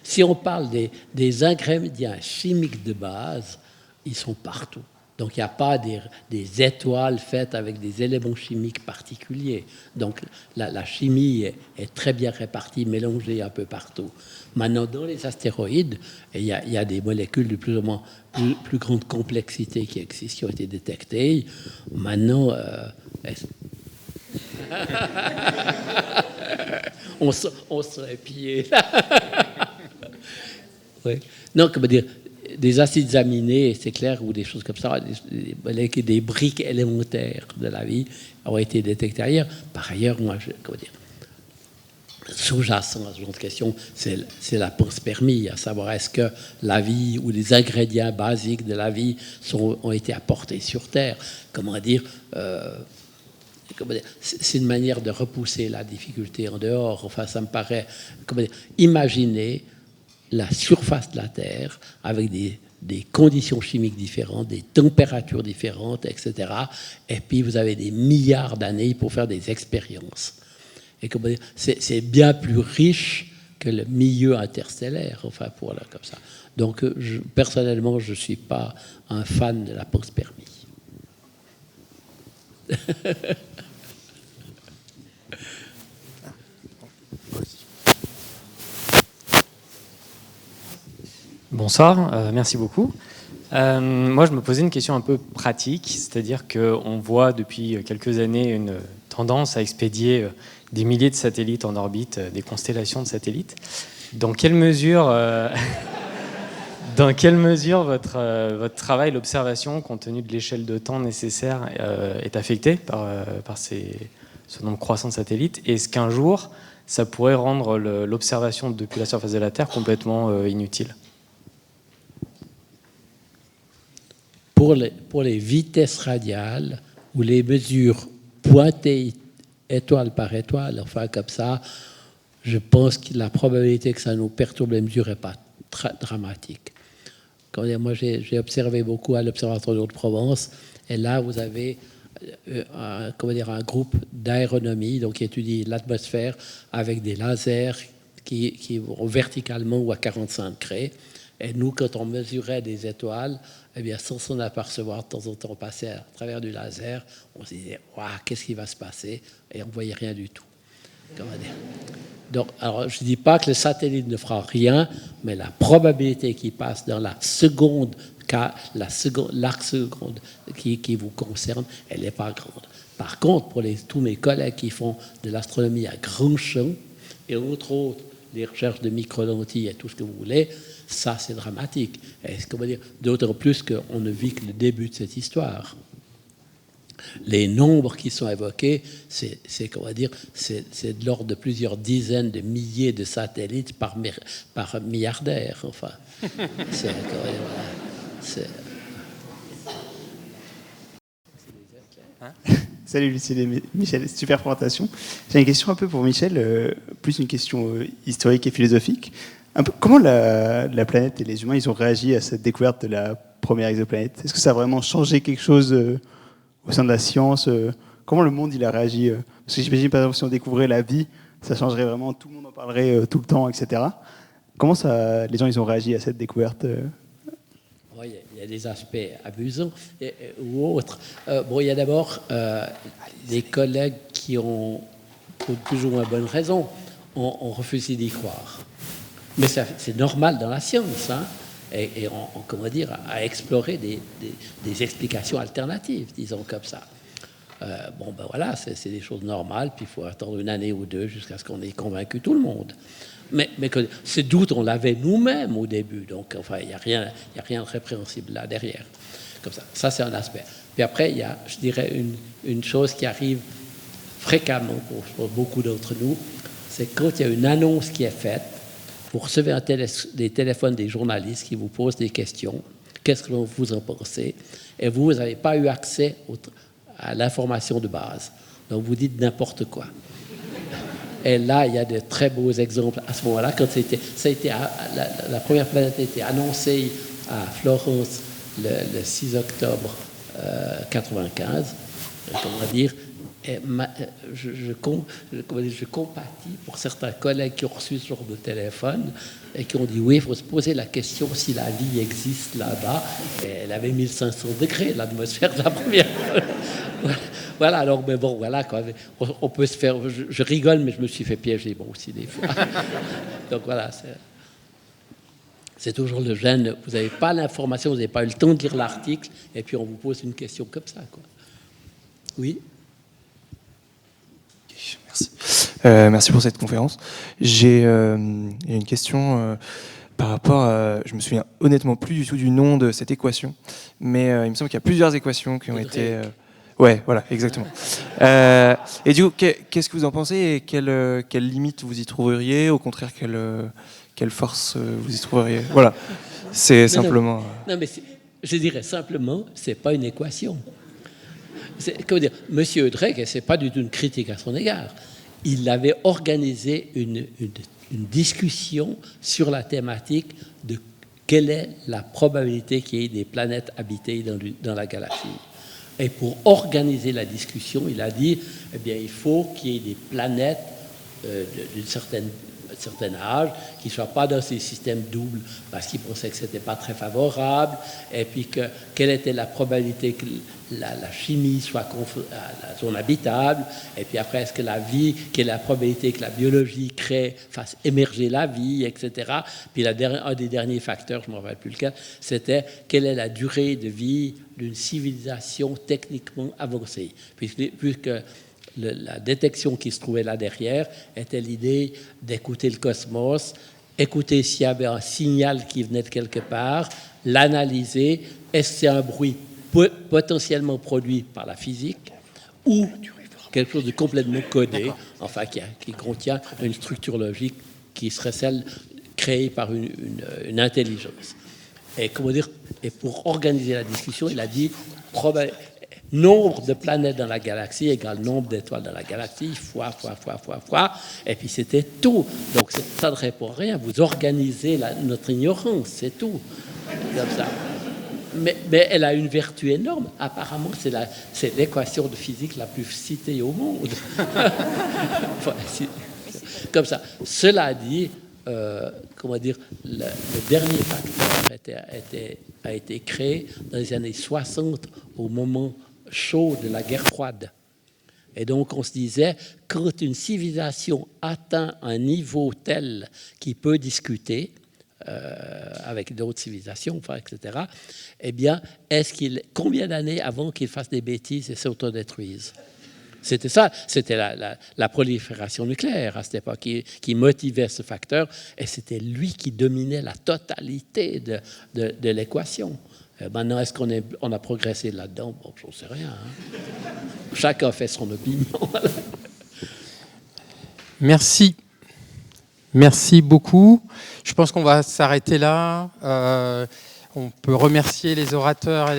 Si on parle des ingrédients chimiques de base, ils sont partout. Donc il n'y a pas des étoiles faites avec des éléments chimiques particuliers. Donc la chimie est très bien répartie, mélangée un peu partout. Maintenant, dans les astéroïdes, il y a des molécules de plus ou moins plus grande complexité qui existent, qui ont été détectées. Maintenant, on serait pillé. Oui. Non, comment dire, des acides aminés, c'est clair, ou des choses comme ça, des briques élémentaires de la vie ont été détectées ailleurs. Par ailleurs, moi, sous-jacent à ce genre de question, c'est la panspermie, à savoir est-ce que la vie ou les ingrédients basiques de la vie ont été apportés sur Terre. Comment dire, c'est une manière de repousser la difficulté en dehors. Enfin, ça me paraît... Imaginez la surface de la Terre avec des conditions chimiques différentes, des températures différentes, etc. Et puis, vous avez des milliards d'années pour faire des expériences. Et comment dire, c'est bien plus riche que le milieu interstellaire, enfin, pour là, comme ça. Donc, personnellement, je ne suis pas un fan de la panspermie. Bonsoir, merci beaucoup. Moi, je me posais une question un peu pratique, c'est-à-dire qu'on voit depuis quelques années une tendance à expédier des milliers de satellites en orbite, des constellations de satellites. Dans quelle mesure, votre travail, l'observation, compte tenu de l'échelle de temps nécessaire, est affecté par ce nombre croissant de satellites? Est-ce qu'un jour, ça pourrait rendre l'observation depuis la surface de la Terre complètement inutile? Pour les vitesses radiales, ou les mesures pointées étoile par étoile, enfin comme ça, je pense que la probabilité que ça nous perturbe les mesures n'est pas très dramatique. Moi, j'ai observé beaucoup à l'Observatoire de Haute-Provence, et là, vous avez un groupe d'aéronomie donc qui étudie l'atmosphère avec des lasers qui vont verticalement ou à 45 degrés. Et nous, quand on mesurait des étoiles, eh bien, sans s'en apercevoir, de temps en temps, on passait à travers du laser, on se disait « Waouh, qu'est-ce qui va se passer ?» Et on ne voyait rien du tout. Comment dire ? Donc, alors, je ne dis pas que le satellite ne fera rien, mais la probabilité qu'il passe dans la seconde, l'arc seconde qui vous concerne, elle n'est pas grande. Par contre, pour tous mes collègues qui font de l'astronomie à grand champ, et entre autres, les recherches de micro-lentilles et tout ce que vous voulez, ça, c'est dramatique. D'autant plus qu'on ne vit que le début de cette histoire. Les nombres qui sont évoqués, c'est de l'ordre de plusieurs dizaines de milliers de satellites par milliardaire. Enfin, Salut Lucille et Michel, super présentation. J'ai une question un peu pour Michel, plus une question historique et philosophique. Comment la planète et les humains ils ont réagi à cette découverte de la première exoplanète? Est-ce que ça a vraiment changé quelque chose au sein de la science? Comment le monde il a réagi? Parce que j'imagine par exemple si on découvrait la vie, ça changerait vraiment, tout le monde en parlerait tout le temps, etc. Comment les gens ils ont réagi à cette découverte? Il y a des aspects amusants ou autres. Il y a d'abord des collègues qui ont, pour plus ou moins bonne raison, ont refusé d'y croire. Mais c'est normal dans la science, hein, et on à explorer des explications alternatives, disons comme ça. Voilà, c'est des choses normales, puis il faut attendre une année ou deux jusqu'à ce qu'on ait convaincu tout le monde. Mais ce doute, on l'avait nous-mêmes au début, donc enfin, il n'y a rien de répréhensible là derrière. Comme ça c'est un aspect. Puis après, il y a, je dirais, une chose qui arrive fréquemment pour beaucoup d'entre nous, c'est quand il y a une annonce qui est faite, vous recevez des téléphones des journalistes qui vous posent des questions, qu'est-ce que vous en pensez, et vous n'avez pas eu accès à l'information de base. Donc vous dites n'importe quoi. Et là, il y a de très beaux exemples. À ce moment-là, quand la première planète a été annoncée à Florence le 6 octobre 1995, comment dire, je compatis pour certains collègues qui ont reçu ce genre de téléphone et qui ont dit oui, il faut se poser la question si la vie existe là-bas. Et elle avait 1500 degrés, l'atmosphère de la première. Voilà, alors, mais bon, voilà, quoi. On peut se faire. Je rigole, mais je me suis fait piéger, bon, aussi, des fois. Donc voilà, c'est toujours le gêne. Vous n'avez pas l'information, vous n'avez pas eu le temps de lire l'article, et puis on vous pose une question comme ça, quoi. Oui. Merci. Merci pour cette conférence. J'ai une question par rapport à... Je me souviens honnêtement plus du tout du nom de cette équation, mais il me semble qu'il y a plusieurs équations qui ont été... Ouais, voilà, exactement. Et du coup, qu'est-ce que vous en pensez et quelle limite vous y trouveriez? Au contraire, quelle force vous y trouveriez? Voilà, c'est simplement... Non, mais je dirais simplement, c'est pas une équation. Comment dire, Monsieur Drake, et c'est pas du tout une critique à son égard, il avait organisé une discussion sur la thématique de quelle est la probabilité qu'il y ait des planètes habitées dans la galaxie. Et pour organiser la discussion, il a dit, eh bien, il faut qu'il y ait des planètes d'un certain âge, qui ne soient pas dans ces systèmes doubles parce qu'ils pensaient que ce n'était pas très favorable, et puis quelle était la probabilité que la chimie soit à la zone habitable, et puis après, est-ce que la vie, quelle est la probabilité que la biologie fasse émerger la vie, etc. Puis un des derniers facteurs, je ne me rappelle plus lequel, c'était quelle est la durée de vie d'une civilisation techniquement avancée, puisque la détection qui se trouvait là derrière était l'idée d'écouter le cosmos, écouter s'il y avait un signal qui venait de quelque part, l'analyser, est-ce que c'est un bruit potentiellement produit par la physique ou quelque chose de complètement codé, enfin qui contient une structure logique qui serait celle créée par une intelligence. Et pour organiser la discussion, il a dit nombre de planètes dans la galaxie égale nombre d'étoiles dans la galaxie, fois, et puis c'était tout. Donc ça ne répond à rien, vous organisez notre ignorance, c'est tout. Comme ça. Mais elle a une vertu énorme. Apparemment, c'est l'équation de physique la plus citée au monde. Comme ça. Cela dit, le dernier facteur a été créé dans les années 60, au moment chaud de la guerre froide. Et donc, on se disait, quand une civilisation atteint un niveau tel qu'il peut discuter avec d'autres civilisations, etc., eh bien, combien d'années avant qu'il fasse des bêtises et s'autodétruise? C'était ça, c'était la prolifération nucléaire à cette époque qui motivait ce facteur, et c'était lui qui dominait la totalité de l'équation. Maintenant, est-ce qu'on a progressé là-dedans? Bon, je ne sais rien. Hein. Chacun fait son opinion. Merci. Merci beaucoup. Je pense qu'on va s'arrêter là. On peut remercier les orateurs.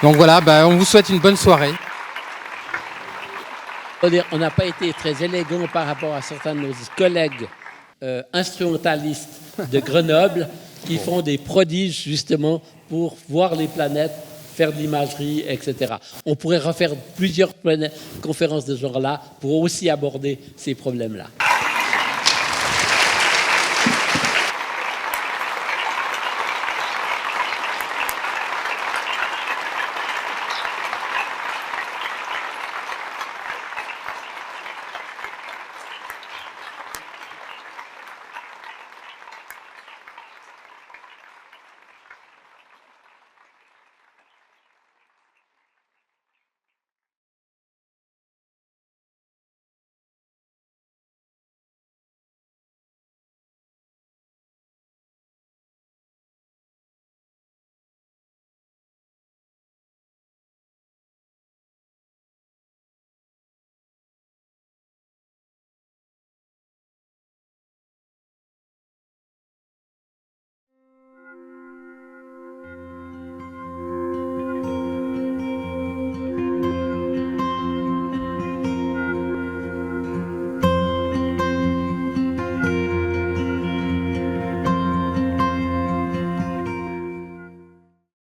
Donc voilà, on vous souhaite une bonne soirée. On n'a pas été très élégant par rapport à certains de nos collègues instrumentalistes de Grenoble qui font des prodiges justement pour voir les planètes, faire de l'imagerie, etc. On pourrait refaire plusieurs conférences de ce genre-là pour aussi aborder ces problèmes-là.